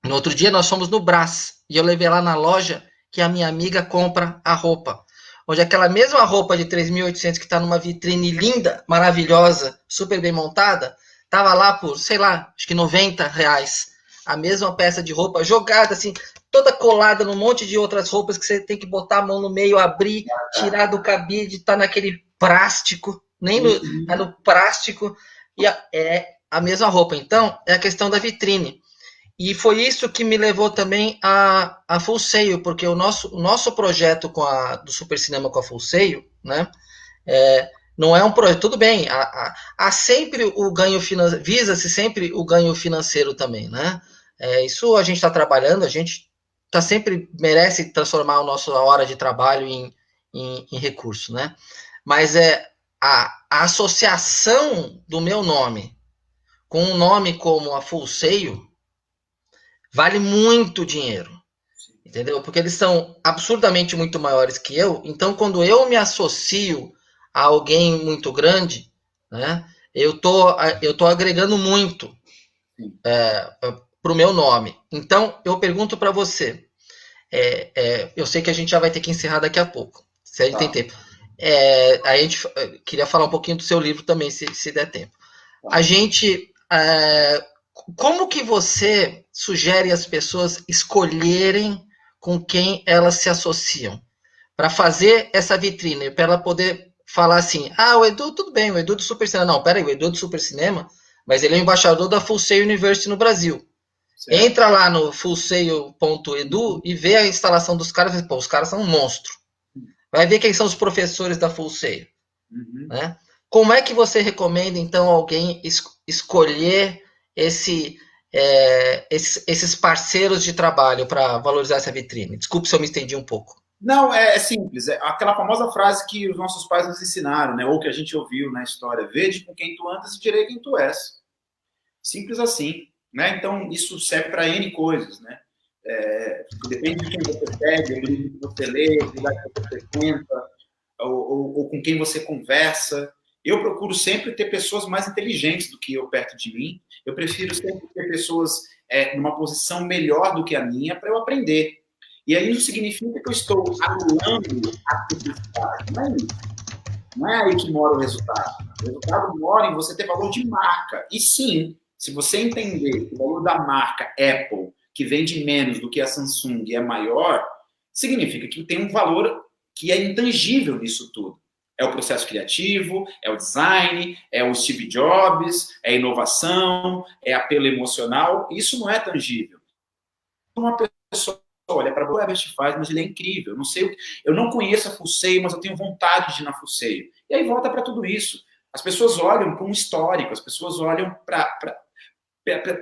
outro dia nós fomos no Brás. E eu levei lá na loja que a minha amiga compra a roupa. Onde aquela mesma roupa de 3.800 que está numa vitrine linda, maravilhosa, super bem montada, estava lá por, sei lá, acho que R$90. A mesma peça de roupa jogada assim, toda colada num monte de outras roupas que você tem que botar a mão no meio, abrir, tirar do cabide, tá naquele plástico, nem no, tá no plástico, e é a mesma roupa. Então, é a questão da vitrine. E foi isso que me levou também a Full Sail, porque o nosso projeto do Super Cinema com a Full Sail, né, não é um projeto, tudo bem, há sempre o ganho financeiro, visa-se sempre o ganho financeiro também, né? Isso a gente está trabalhando, a gente sempre merece transformar a nossa hora de trabalho em recurso, né? Mas a associação do meu nome com um nome como a Full Sail vale muito dinheiro, entendeu? Porque eles são absurdamente muito maiores que eu, então quando eu me associo a alguém muito grande, né, eu tô agregando muito para o meu nome. Então, eu pergunto para você, eu sei que a gente já vai ter que encerrar daqui a pouco, se a gente tem tempo. A gente queria falar um pouquinho do seu livro também, se der tempo. A gente... como que você sugere as pessoas escolherem com quem elas se associam? Para fazer essa vitrine, para ela poder falar assim, o Edu, tudo bem, o Edu do Super Cinema. Não, peraí, o Edu do Super Cinema, mas ele é o embaixador da Full Sail University no Brasil. Certo. Entra lá no fullsail.edu e vê a instalação dos caras e, pô, os caras são um monstro. Vai ver quem são os professores da Full Sail. Né? Como é que você recomenda, então, alguém escolher esses parceiros de trabalho para valorizar essa vitrine? Desculpe se eu me estendi um pouco. Não, é simples. É aquela famosa frase que os nossos pais nos ensinaram, né? Ou que a gente ouviu na história. Vede com quem tu andas e direi quem tu és. Simples assim. Né? Então, isso serve para N coisas. Né? Depende de quem você segue, do que você lê, do lugar que você frequenta, ou com quem você conversa. Eu procuro sempre ter pessoas mais inteligentes do que eu perto de mim. Eu prefiro sempre ter pessoas numa posição melhor do que a minha para eu aprender. E aí isso significa que eu estou anulando a simplicidade. Não é isso. Não é aí que mora o resultado. O resultado mora em você ter valor de marca. E sim, se você entender que o valor da marca Apple, que vende menos do que a Samsung, é maior, significa que tem um valor que é intangível nisso tudo. É o processo criativo, é o design, é o Steve Jobs, é a inovação, é apelo emocional. Isso não é tangível. Uma pessoa olha para o Herbert faz, mas ele é incrível. Eu não conheço a Full Sail, mas eu tenho vontade de ir na Full Sail. E aí volta para tudo isso. As pessoas olham para um histórico, as pessoas olham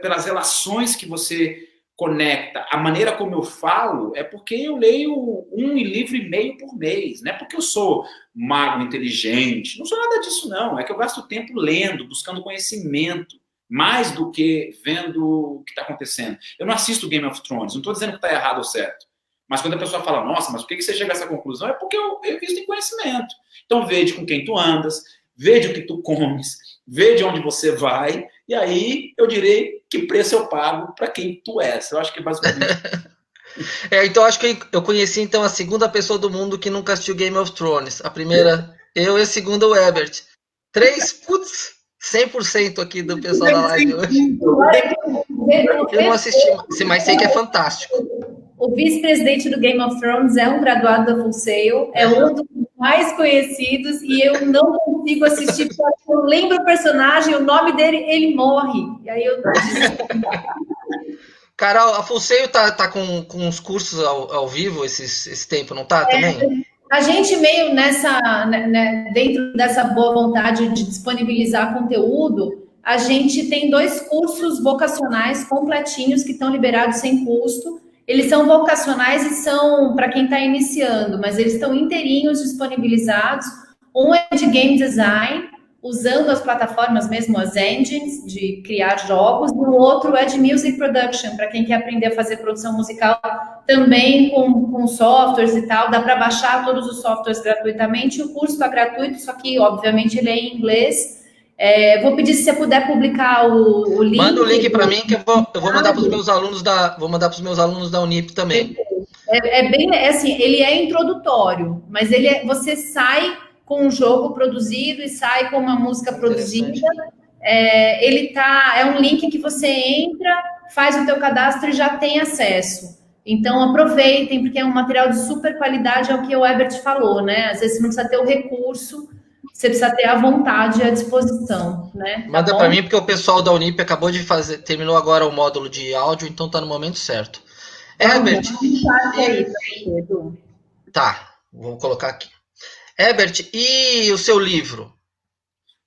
pelas relações que você conecta. A maneira como eu falo é porque eu leio 1 livro e meio por mês. Não é porque eu sou mago, inteligente. Não sou nada disso, não. É que eu gasto tempo lendo, buscando conhecimento, mais do que vendo o que está acontecendo. Eu não assisto Game of Thrones. Não estou dizendo que está errado ou certo. Mas quando a pessoa fala, nossa, mas por que você chega a essa conclusão? É porque eu visto em conhecimento. Então, veja com quem tu andas, veja o que tu comes, veja onde você vai, e aí eu direi que preço eu pago para quem tu és. Eu acho que é basicamente... Então acho que eu conheci então a segunda pessoa do mundo que nunca assistiu Game of Thrones. A primeira, eu, e a segunda, o Herbert. 100% aqui do pessoal da live hoje. Eu não assisti, mas sei que é fantástico. O vice-presidente do Game of Thrones é um graduado da Full Sail, é um dos mais conhecidos, e eu não consigo assistir porque eu lembro o personagem, o nome dele, ele morre. E aí eu... Carol, a Full Sail tá com uns cursos ao vivo esse tempo, não tá também? A gente meio nessa, né, dentro dessa boa vontade de disponibilizar conteúdo, a gente tem 2 cursos vocacionais completinhos que estão liberados sem custo. Eles são vocacionais e são para quem está iniciando, mas eles estão inteirinhos disponibilizados. Um é de game design, usando as plataformas mesmo, as engines de criar jogos, e o outro é de music production, para quem quer aprender a fazer produção musical também com softwares e tal. Dá para baixar todos os softwares gratuitamente. O curso está gratuito, só que, obviamente, ele é em inglês. Vou pedir se você puder publicar o link. Manda o link para mim que eu vou mandar para os meus alunos da Unip também. Assim, ele é introdutório, mas você sai com um jogo produzido e sai com uma música produzida. É um link que você entra, faz o teu cadastro e já tem acesso. Então aproveitem, porque é um material de super qualidade, é o que o Herbert falou, né? Às vezes você não precisa ter o recurso, você precisa ter a vontade e a disposição, né? Manda para mim, porque o pessoal da Unip acabou de terminou agora o módulo de áudio, então está no momento certo. Herbert. Tá, vou colocar aqui. Herbert, e o seu livro?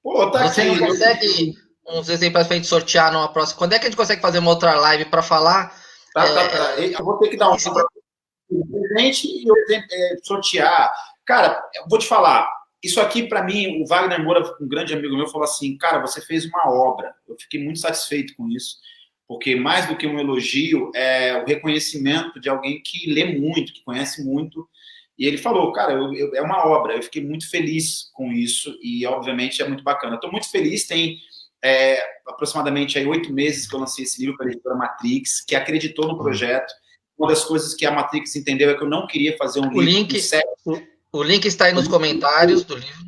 Pô, tá você aqui, não consegue uns exemplos para a gente sortear numa próxima? Quando é que a gente consegue fazer uma outra live para falar? Tá. Eu vou ter que dar um presente e sortear. Cara, eu vou te falar. Isso aqui, para mim, o Wagner Moura, um grande amigo meu, falou assim, cara, você fez uma obra. Eu fiquei muito satisfeito com isso, porque mais do que um elogio, é o reconhecimento de alguém que lê muito, que conhece muito. E ele falou, cara, é uma obra. Eu fiquei muito feliz com isso e, obviamente, é muito bacana. Estou muito feliz, tem aproximadamente 8 meses que eu lancei esse livro para a editora Matrix, que acreditou no projeto. Uma das coisas que a Matrix entendeu é que eu não queria fazer um livro... O link está aí nos comentários do livro.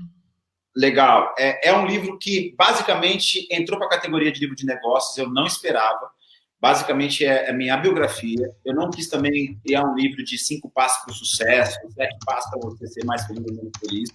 Legal. É um livro que, basicamente, entrou para a categoria de livro de negócios. Eu não esperava. Basicamente, é a minha biografia. Eu não quis também criar um livro de 5 passos para o sucesso, 7 passos para você ser mais feliz ou menos feliz.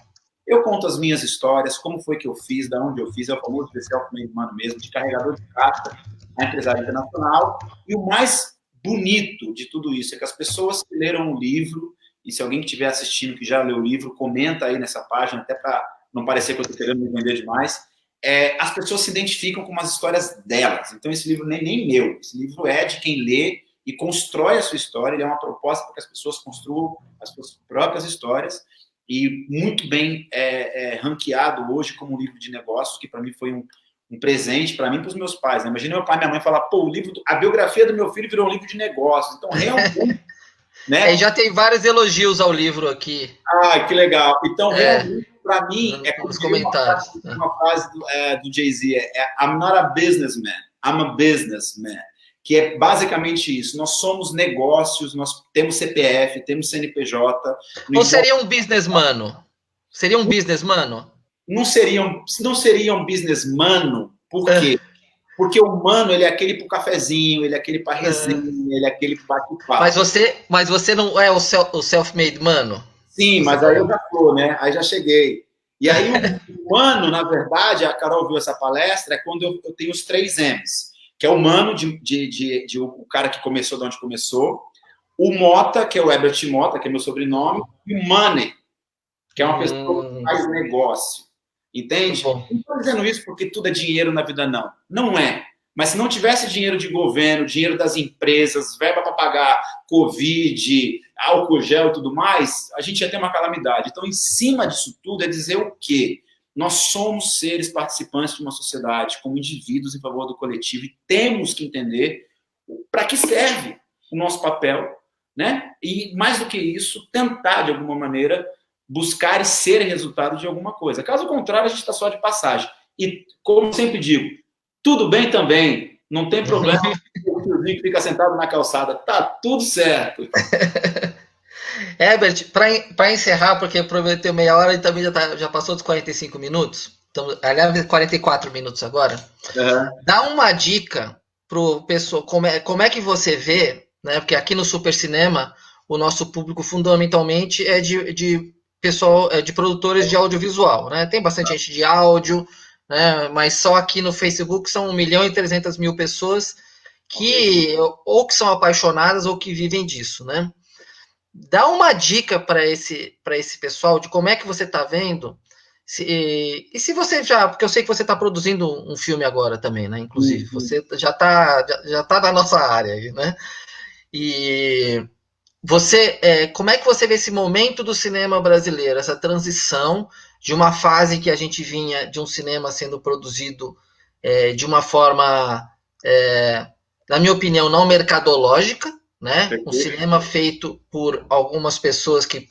Eu conto as minhas histórias, como foi que eu fiz, da onde eu fiz. É o famoso self-made man mesmo, de carregador de caixa, a empresário internacional. E o mais bonito de tudo isso é que as pessoas que leram o livro, e se alguém que estiver assistindo que já leu o livro, comenta aí nessa página, até para não parecer que eu estou querendo me vender demais, as pessoas se identificam com as histórias delas. Então, esse livro nem meu. Esse livro é de quem lê e constrói a sua história. Ele é uma proposta para que as pessoas construam as suas próprias histórias. E muito bem ranqueado hoje como um livro de negócios, que para mim foi um presente para mim e para os meus pais. Né? Imagina meu pai e minha mãe falar, pô, a biografia do meu filho virou um livro de negócios. Então, realmente... Né? Já tem vários elogios ao livro aqui. Ah, que legal. Então, realmente, para mim, nos comentários. Uma frase do Jay-Z, I'm not a businessman, I'm a businessman. Que é basicamente isso. Nós somos negócios, nós temos CPF, temos CNPJ. Ou seria um businessmano? Seria um businessmano? Não seria um businessmano, por quê? Porque o mano, ele é aquele pro cafezinho, ele é aquele pra resenha, ele é aquele pro bate-papo. Mas você não é o self-made mano? Sim, mas aí eu já tô, né? Aí já cheguei. E aí o mano, na verdade, a Carol viu essa palestra, é quando eu tenho os 3 M's, que é o mano de o cara que começou de onde começou, o Mota, que é o Herbert Mota, que é meu sobrenome, e o Money, que é uma pessoa que faz negócio. Entende? Não estou dizendo isso porque tudo é dinheiro na vida, não. Não é. Mas se não tivesse dinheiro de governo, dinheiro das empresas, verba para pagar Covid, álcool gel e tudo mais, a gente ia ter uma calamidade. Então, em cima disso tudo, é dizer o quê? Nós somos seres participantes de uma sociedade, como indivíduos em favor do coletivo, e temos que entender para que serve o nosso papel, né? E, mais do que isso, tentar, de alguma maneira, buscar e ser resultado de alguma coisa. Caso contrário, a gente está só de passagem. E, como eu sempre digo, tudo bem também, não tem problema, o tiozinho que fica sentado na calçada, tá tudo certo. Herbert, para encerrar, porque prometeu meia hora e também já passou dos 45 minutos, então, aliás, 44 minutos agora, dá uma dica pro pessoal, como é que você vê, né, porque aqui no Super Cinema, o nosso público fundamentalmente é de pessoal, de produtores de audiovisual, né? Tem bastante gente de áudio, né? Mas só aqui no Facebook são 1.300.000 pessoas que ou que são apaixonadas ou que vivem disso, né? Dá uma dica para esse pessoal de como é que você está vendo E se você já, porque eu sei que você está produzindo um filme agora também, né? Inclusive, você já tá na nossa área, né? E você, como é que você vê esse momento do cinema brasileiro, essa transição de uma fase que a gente vinha de um cinema sendo produzido de uma forma, na minha opinião, não mercadológica, né? Um cinema feito por algumas pessoas que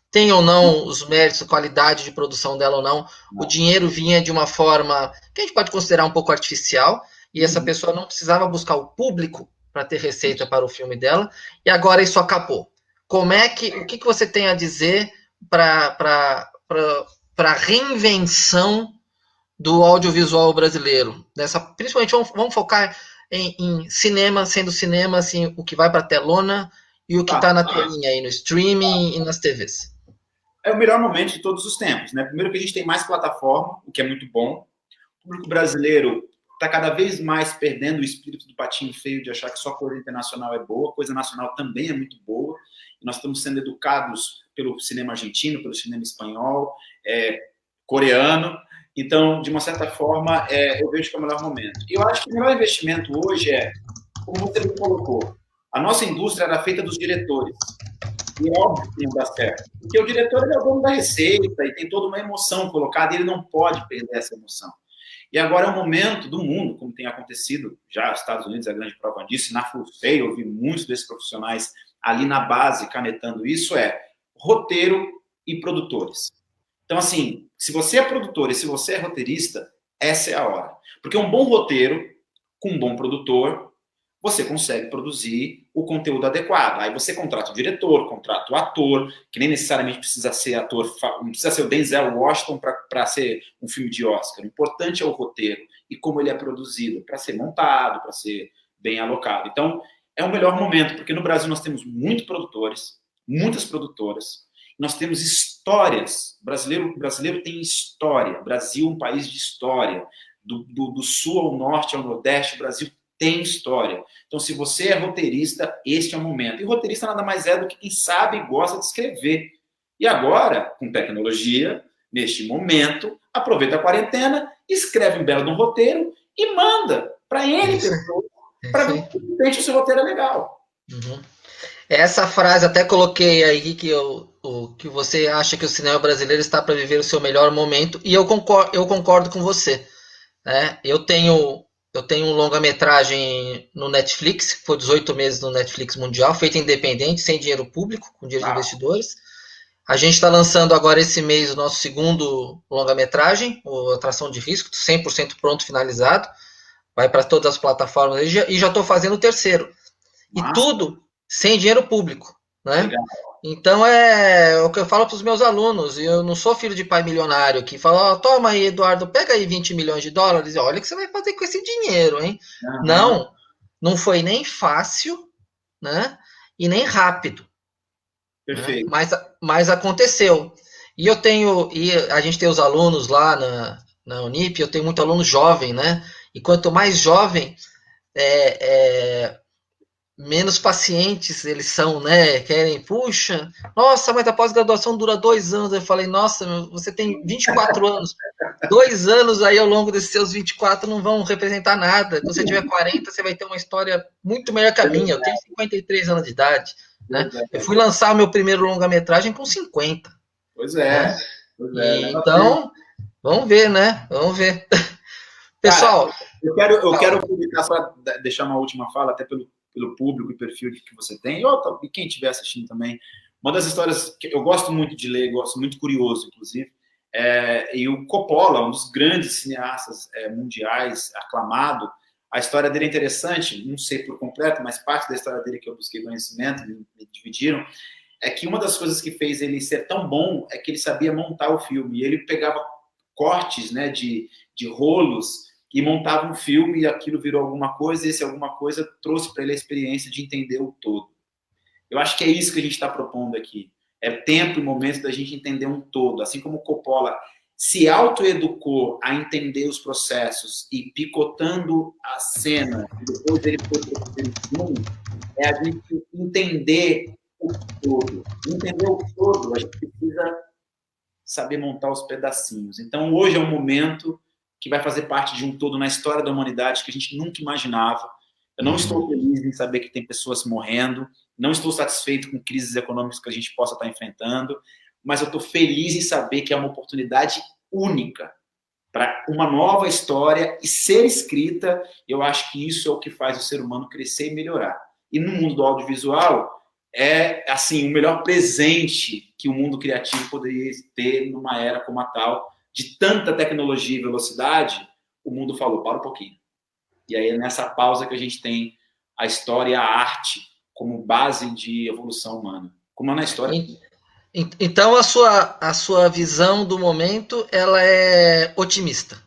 tem ou não os méritos, a qualidade de produção dela ou não, o dinheiro vinha de uma forma que a gente pode considerar um pouco artificial, e essa pessoa não precisava buscar o público para ter receita para o filme dela, e agora isso acabou. O que você tem a dizer para a reinvenção do audiovisual brasileiro? Principalmente vamos focar em cinema, sendo cinema assim, o que vai para a telona e o que está na telinha aí, no streaming e nas TVs. É o melhor momento de todos os tempos, né? Primeiro que a gente tem mais plataforma, o que é muito bom. O público brasileiro está cada vez mais perdendo o espírito do patinho feio de achar que só coisa internacional é boa, coisa nacional também é muito boa. E nós estamos sendo educados pelo cinema argentino, pelo cinema espanhol, coreano. Então, de uma certa forma, eu vejo que é o melhor momento. E eu acho que o melhor investimento hoje como você me colocou, a nossa indústria era feita dos diretores. E é óbvio que não dá certo. Porque o diretor é o dono da receita e tem toda uma emoção colocada e ele não pode perder essa emoção. E agora é um momento do mundo, como tem acontecido já nos Estados Unidos, é a grande prova disso, e na Full Sail eu vi muitos desses profissionais ali na base canetando isso, roteiro e produtores. Então, assim, se você é produtor e se você é roteirista, essa é a hora. Porque um bom roteiro com um bom produtor, você consegue produzir o conteúdo adequado. Aí você contrata o diretor, contrata o ator, que nem necessariamente precisa ser ator, não precisa ser o Denzel Washington para ser um filme de Oscar. O importante é o roteiro e como ele é produzido, para ser montado, para ser bem alocado. Então, é o melhor momento, porque no Brasil nós temos muitos produtores, muitas produtoras, nós temos histórias. O brasileiro tem história. O Brasil é um país de história. Do sul ao norte, ao nordeste, o Brasil tem história. Então, se você é roteirista, este é o momento. E roteirista nada mais é do que quem sabe e gosta de escrever. E agora, com tecnologia, neste momento, aproveita a quarentena, escreve um belo de um roteiro e manda para N pessoas, para ver se o seu roteiro é legal. Uhum. Essa frase até coloquei aí que você acha que o cinema brasileiro está para viver o seu melhor momento, e eu concordo com você. Né? Eu tenho um longa-metragem no Netflix, que foi 18 meses no Netflix Mundial, feito independente, sem dinheiro público, com dinheiro de investidores. A gente está lançando agora esse mês o nosso segundo longa-metragem, o Atração de Risco, 100% pronto, finalizado. Vai para todas as plataformas e já estou fazendo o terceiro. E tudo sem dinheiro público. Né? Legal. Então é o que eu falo para os meus alunos. Eu não sou filho de pai milionário que fala, toma aí, Eduardo, pega aí 20 milhões de dólares e olha o que você vai fazer com esse dinheiro, hein? Uhum. Não foi nem fácil, né? E nem rápido. Perfeito. Né? Mas aconteceu. E a gente tem os alunos lá na Unip, eu tenho muito aluno jovem, né? E quanto mais jovem, menos pacientes eles são, né? Querem, puxa, nossa, mas a pós-graduação dura 2 anos. Eu falei, nossa, você tem 24 anos. 2 anos aí ao longo desses seus 24 não vão representar nada. Quando você tiver 40, você vai ter uma história muito melhor que a minha. Eu tenho 53 anos de idade. Né? Eu fui lançar meu primeiro longa-metragem com 50. Pois é. Né? Então, vamos ver, né? Vamos ver. Pessoal... Cara, eu quero aproveitar só deixar uma última fala, até pelo público e perfil que você tem, e quem estiver assistindo também. Uma das histórias que eu gosto muito de ler, gosto muito curioso, inclusive, e o Coppola, um dos grandes cineastas mundiais, aclamado, a história dele é interessante, não sei por completo, mas parte da história dele que eu busquei conhecimento, me dividiram, é que uma das coisas que fez ele ser tão bom é que ele sabia montar o filme, e ele pegava cortes, né, de rolos, e montava um filme e aquilo virou alguma coisa, e esse alguma coisa trouxe para ele a experiência de entender o todo. Eu acho que é isso que a gente está propondo aqui. É tempo e momento da gente entender um todo. Assim como o Coppola se autoeducou a entender os processos e picotando a cena, e depois ele foi produzindo o filme, é a gente entender o todo. Entender o todo, a gente precisa saber montar os pedacinhos. Então, hoje é um momento que vai fazer parte de um todo na história da humanidade que a gente nunca imaginava. Eu não estou feliz em saber que tem pessoas morrendo, não estou satisfeito com crises econômicas que a gente possa estar enfrentando, mas eu estou feliz em saber que é uma oportunidade única para uma nova história e ser escrita. Eu acho que isso é o que faz o ser humano crescer e melhorar. E no mundo do audiovisual, é assim o melhor presente que o mundo criativo poderia ter numa era como a tal, de tanta tecnologia e velocidade. O mundo falou, para um pouquinho. E aí é nessa pausa que a gente tem a história e a arte como base de evolução humana. Como é na história. Então a sua visão do momento, ela é otimista.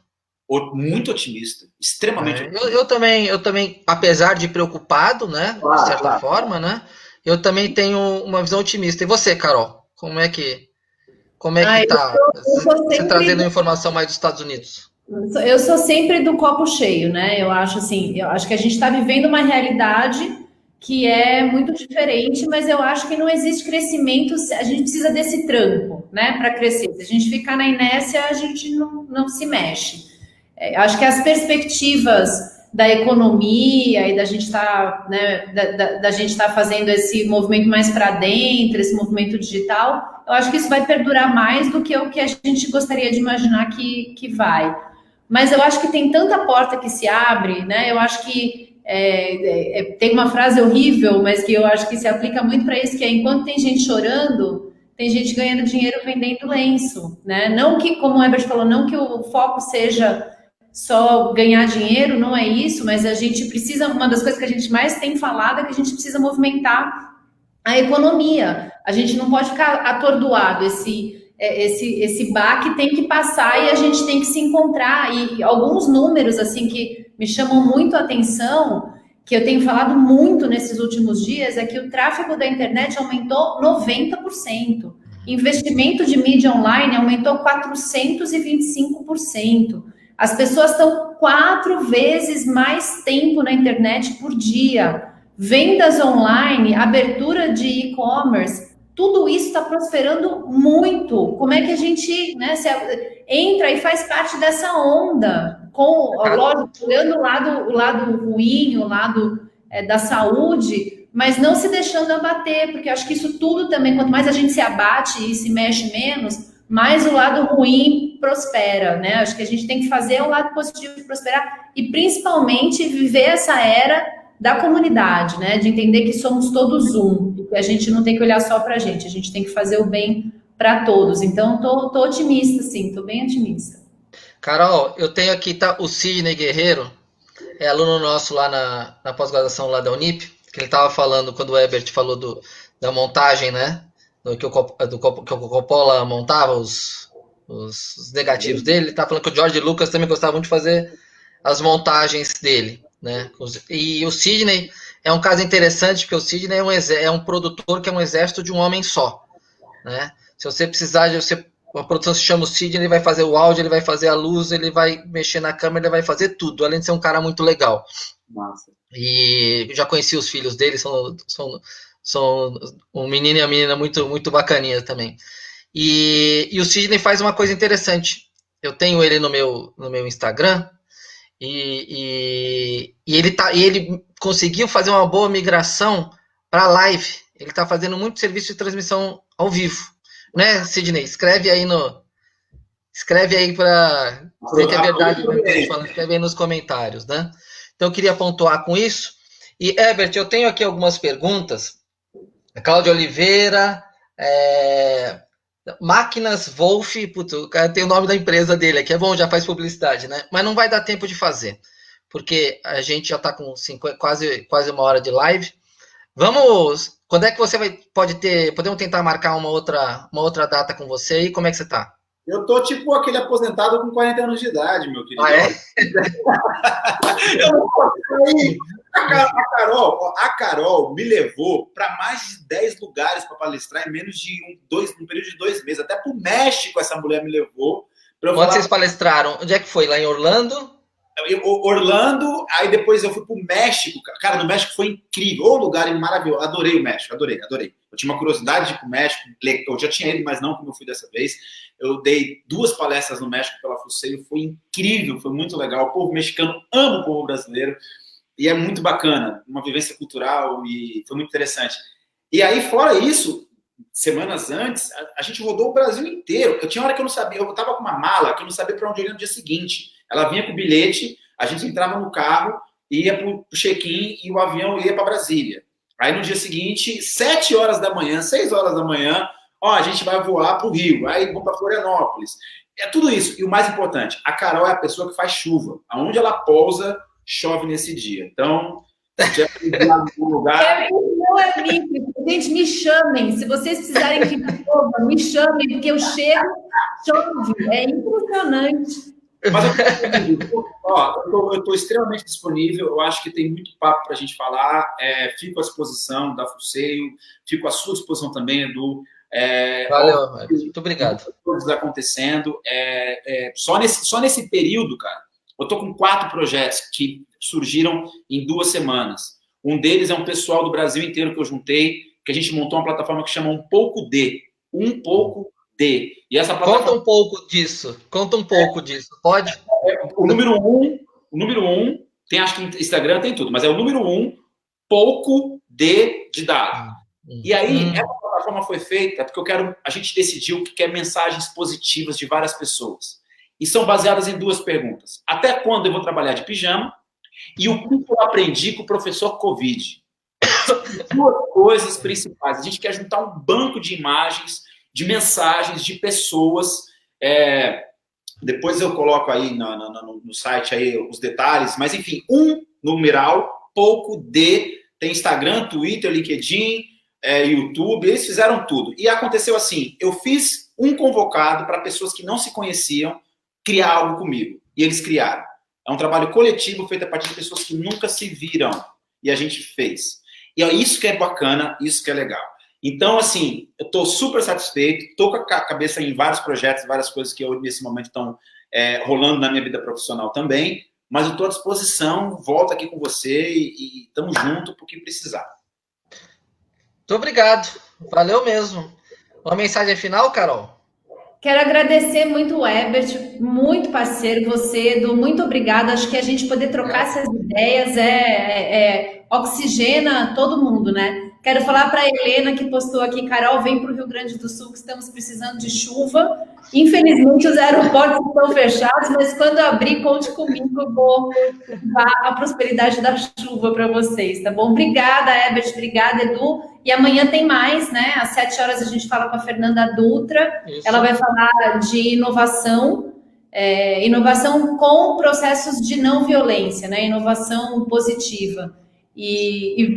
Muito otimista, extremamente otimista. Eu também, apesar de preocupado, né, de certa forma, né, eu também tenho uma visão otimista. E você, Carol, como é que tá? Você trazendo informação mais dos Estados Unidos? Eu sou sempre do copo cheio, né? Eu acho que a gente está vivendo uma realidade que é muito diferente, mas eu acho que não existe crescimento, a gente precisa desse tranco, né, para crescer. Se a gente ficar na inércia, a gente não se mexe. Acho que as perspectivas da economia e da gente estar, né, da gente estar fazendo esse movimento mais para dentro, esse movimento digital, eu acho que isso vai perdurar mais do que o que a gente gostaria de imaginar que vai. Mas eu acho que tem tanta porta que se abre, né? Eu acho que tem uma frase horrível, mas que eu acho que se aplica muito para isso, que é: enquanto tem gente chorando, tem gente ganhando dinheiro vendendo lenço, né? Não que, como o Herbert falou, não que o foco seja só ganhar dinheiro, não é isso, mas a gente precisa, uma das coisas que a gente mais tem falado é que a gente precisa movimentar a economia. A gente não pode ficar atordoado, esse baque tem que passar e a gente tem que se encontrar. E alguns números assim que me chamam muito a atenção, que eu tenho falado muito nesses últimos dias, é que o tráfego da internet aumentou 90%. Investimento de mídia online aumentou 425%. As pessoas estão 4 vezes mais tempo na internet por dia. Vendas online, abertura de e-commerce, tudo isso está prosperando muito. Como é que a gente, né, entra e faz parte dessa onda? Lógico, olhando o lado ruim, o lado da saúde, mas não se deixando abater, porque acho que isso tudo também, quanto mais a gente se abate e se mexe menos, mais o lado ruim prospera, né? Acho que a gente tem que fazer o lado positivo prosperar e principalmente viver essa era da comunidade, né? De entender que somos todos um, e a gente não tem que olhar só para a gente tem que fazer o bem para todos. Então, tô otimista, sim, tô bem otimista. Carol, eu tenho aqui o Sidney Guerreiro, é aluno nosso lá na pós-graduação lá da Unip, que ele estava falando, quando o Herbert falou da montagem, né? Que o Coppola montava os negativos dele, ele estava falando que o George Lucas também gostava muito de fazer as montagens dele, né? E o Sidney é um caso interessante, porque o Sidney é um produtor que é um exército de um homem só, né? Se você precisar a produção se chama o Sidney, ele vai fazer o áudio, ele vai fazer a luz, ele vai mexer na câmera, ele vai fazer tudo, além de ser um cara muito legal. Massa. E eu já conheci os filhos dele, são um menino e a menina muito, muito bacaninha também. E o Sidney faz uma coisa interessante. Eu tenho ele no meu Instagram e ele conseguiu fazer uma boa migração para live. Ele está fazendo muito serviço de transmissão ao vivo, né, Sidney? Escreve aí para dizer que é verdade, escreve aí nos comentários, né? Então eu queria pontuar com isso. E Herbert, eu tenho aqui algumas perguntas. A Cláudia Oliveira, Máquinas Wolf, o cara tem o nome da empresa dele aqui, é bom, já faz publicidade, né? Mas não vai dar tempo de fazer, porque a gente já está com quase 1 hora de live. Quando é que você podemos tentar marcar uma outra data com você aí? Como é que você está? Eu tô tipo aquele aposentado com 40 anos de idade, meu querido. Ah, é? Eu não posso sair. A Carol me levou para mais de 10 lugares para palestrar em menos de um período de 2 meses. Até para o México essa mulher me levou. Onde vocês palestraram? Onde é que foi? Lá em Orlando? Orlando, aí depois eu fui para o México. Cara, no México foi incrível. O lugar maravilhoso. Adorei o México, adorei. Eu tinha uma curiosidade de ir para o México, eu já tinha ido, mas não como eu fui dessa vez. Eu dei 2 palestras no México pela Fuseio, foi incrível, foi muito legal. O povo mexicano ama o povo brasileiro e é muito bacana, uma vivência cultural e foi muito interessante. E aí, fora isso, semanas antes, a gente rodou o Brasil inteiro. Eu tinha hora que eu não sabia, eu estava com uma mala que eu não sabia para onde eu ia no dia seguinte. Ela vinha com o bilhete, a gente entrava no carro, ia para o check-in e o avião ia para Brasília. Aí no dia seguinte, 7 horas da manhã, 6 horas da manhã, a gente vai voar para o Rio, aí vamos para Florianópolis. É tudo isso. E o mais importante, a Carol é a pessoa que faz chuva. Aonde ela pousa, chove nesse dia. Então, se tiver lá no lugar... Não é místico. Gente, me chamem. Se vocês precisarem de chuva, me chamem, porque eu chego, chove. É impressionante. Mas eu estou extremamente disponível. Eu acho que tem muito papo para a gente falar. Fico à disposição da Fuseio, fico à sua disposição também, Edu. Valeu, muito obrigado. Coisas acontecendo. Só nesse período, cara, eu estou com 4 projetos que surgiram em 2 semanas. Um deles é um pessoal do Brasil inteiro que eu juntei, que a gente montou uma plataforma que chama Um Pouco De. Um Pouco De. E essa plataforma... Conta um pouco disso. Pode? O número 1, tem, acho que Instagram tem tudo, mas é o número 1, pouco de dado. E aí, essa plataforma foi feita porque a gente decidiu que quer mensagens positivas de várias pessoas. E são baseadas em 2 perguntas. Até quando eu vou trabalhar de pijama? E o que eu aprendi com o professor Covid? São 2 coisas principais. A gente quer juntar um banco de imagens, de mensagens, de pessoas. Depois eu coloco aí no site aí os detalhes. Mas, enfim, numeral, pouco de... Tem Instagram, Twitter, LinkedIn, YouTube. Eles fizeram tudo. E aconteceu assim, eu fiz um convocado para pessoas que não se conheciam criar algo comigo. E eles criaram. É um trabalho coletivo feito a partir de pessoas que nunca se viram. E a gente fez. E é isso que é bacana, isso que é legal. Então, assim, eu estou super satisfeito, estou com a cabeça em vários projetos, várias coisas que nesse momento estão rolando na minha vida profissional também, mas eu estou à disposição, volto aqui com você e estamos juntos para o que precisar. Muito obrigado. Valeu mesmo. Uma mensagem final, Carol? Quero agradecer muito o Herbert, muito parceiro, você, Edu, muito obrigada. Acho que a gente poder trocar essas ideias oxigena todo mundo, né? Quero falar para a Helena, que postou aqui, Carol, vem para o Rio Grande do Sul, que estamos precisando de chuva. Infelizmente, os aeroportos estão fechados, mas quando abrir, conte comigo, eu vou dar a prosperidade da chuva para vocês, tá bom? Obrigada, Herbert, obrigada, Edu. E amanhã tem mais, né? Às 7 horas a gente fala com a Fernanda Dutra. Isso. Ela vai falar de inovação, inovação com processos de não violência, né? Inovação positiva. E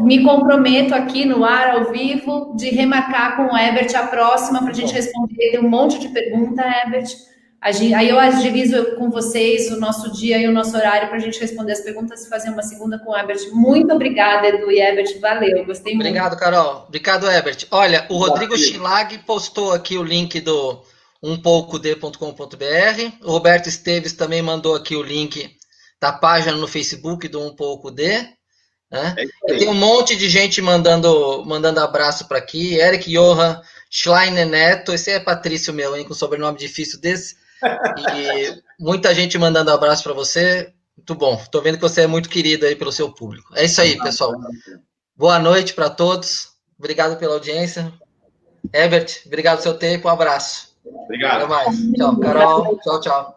me comprometo aqui no ar, ao vivo, de remarcar com o Herbert a próxima para a gente responder. Tem um monte de pergunta, Herbert. Aí eu diviso com vocês o nosso dia e o nosso horário para a gente responder as perguntas e fazer uma segunda com o Herbert. Muito obrigada, Edu e Herbert. Valeu, gostei muito. Obrigado, Carol. Obrigado, Herbert. Olha, o Rodrigo Schlag postou aqui o link do umpoucode.com.br. O Roberto Esteves também mandou aqui o link da página no Facebook do Um Pouco De. Né? E tem um monte de gente mandando abraço para aqui. Eric Johan, Schleiner Neto, esse é Patrício meu, hein, com sobrenome difícil desse. E muita gente mandando abraço para você. Muito bom. Estou vendo que você é muito querido aí pelo seu público. É isso aí, pessoal. Boa noite para todos. Obrigado pela audiência. Herbert, obrigado pelo seu tempo. Um abraço. Obrigado. Até mais. Tchau, Carol. Tchau, tchau.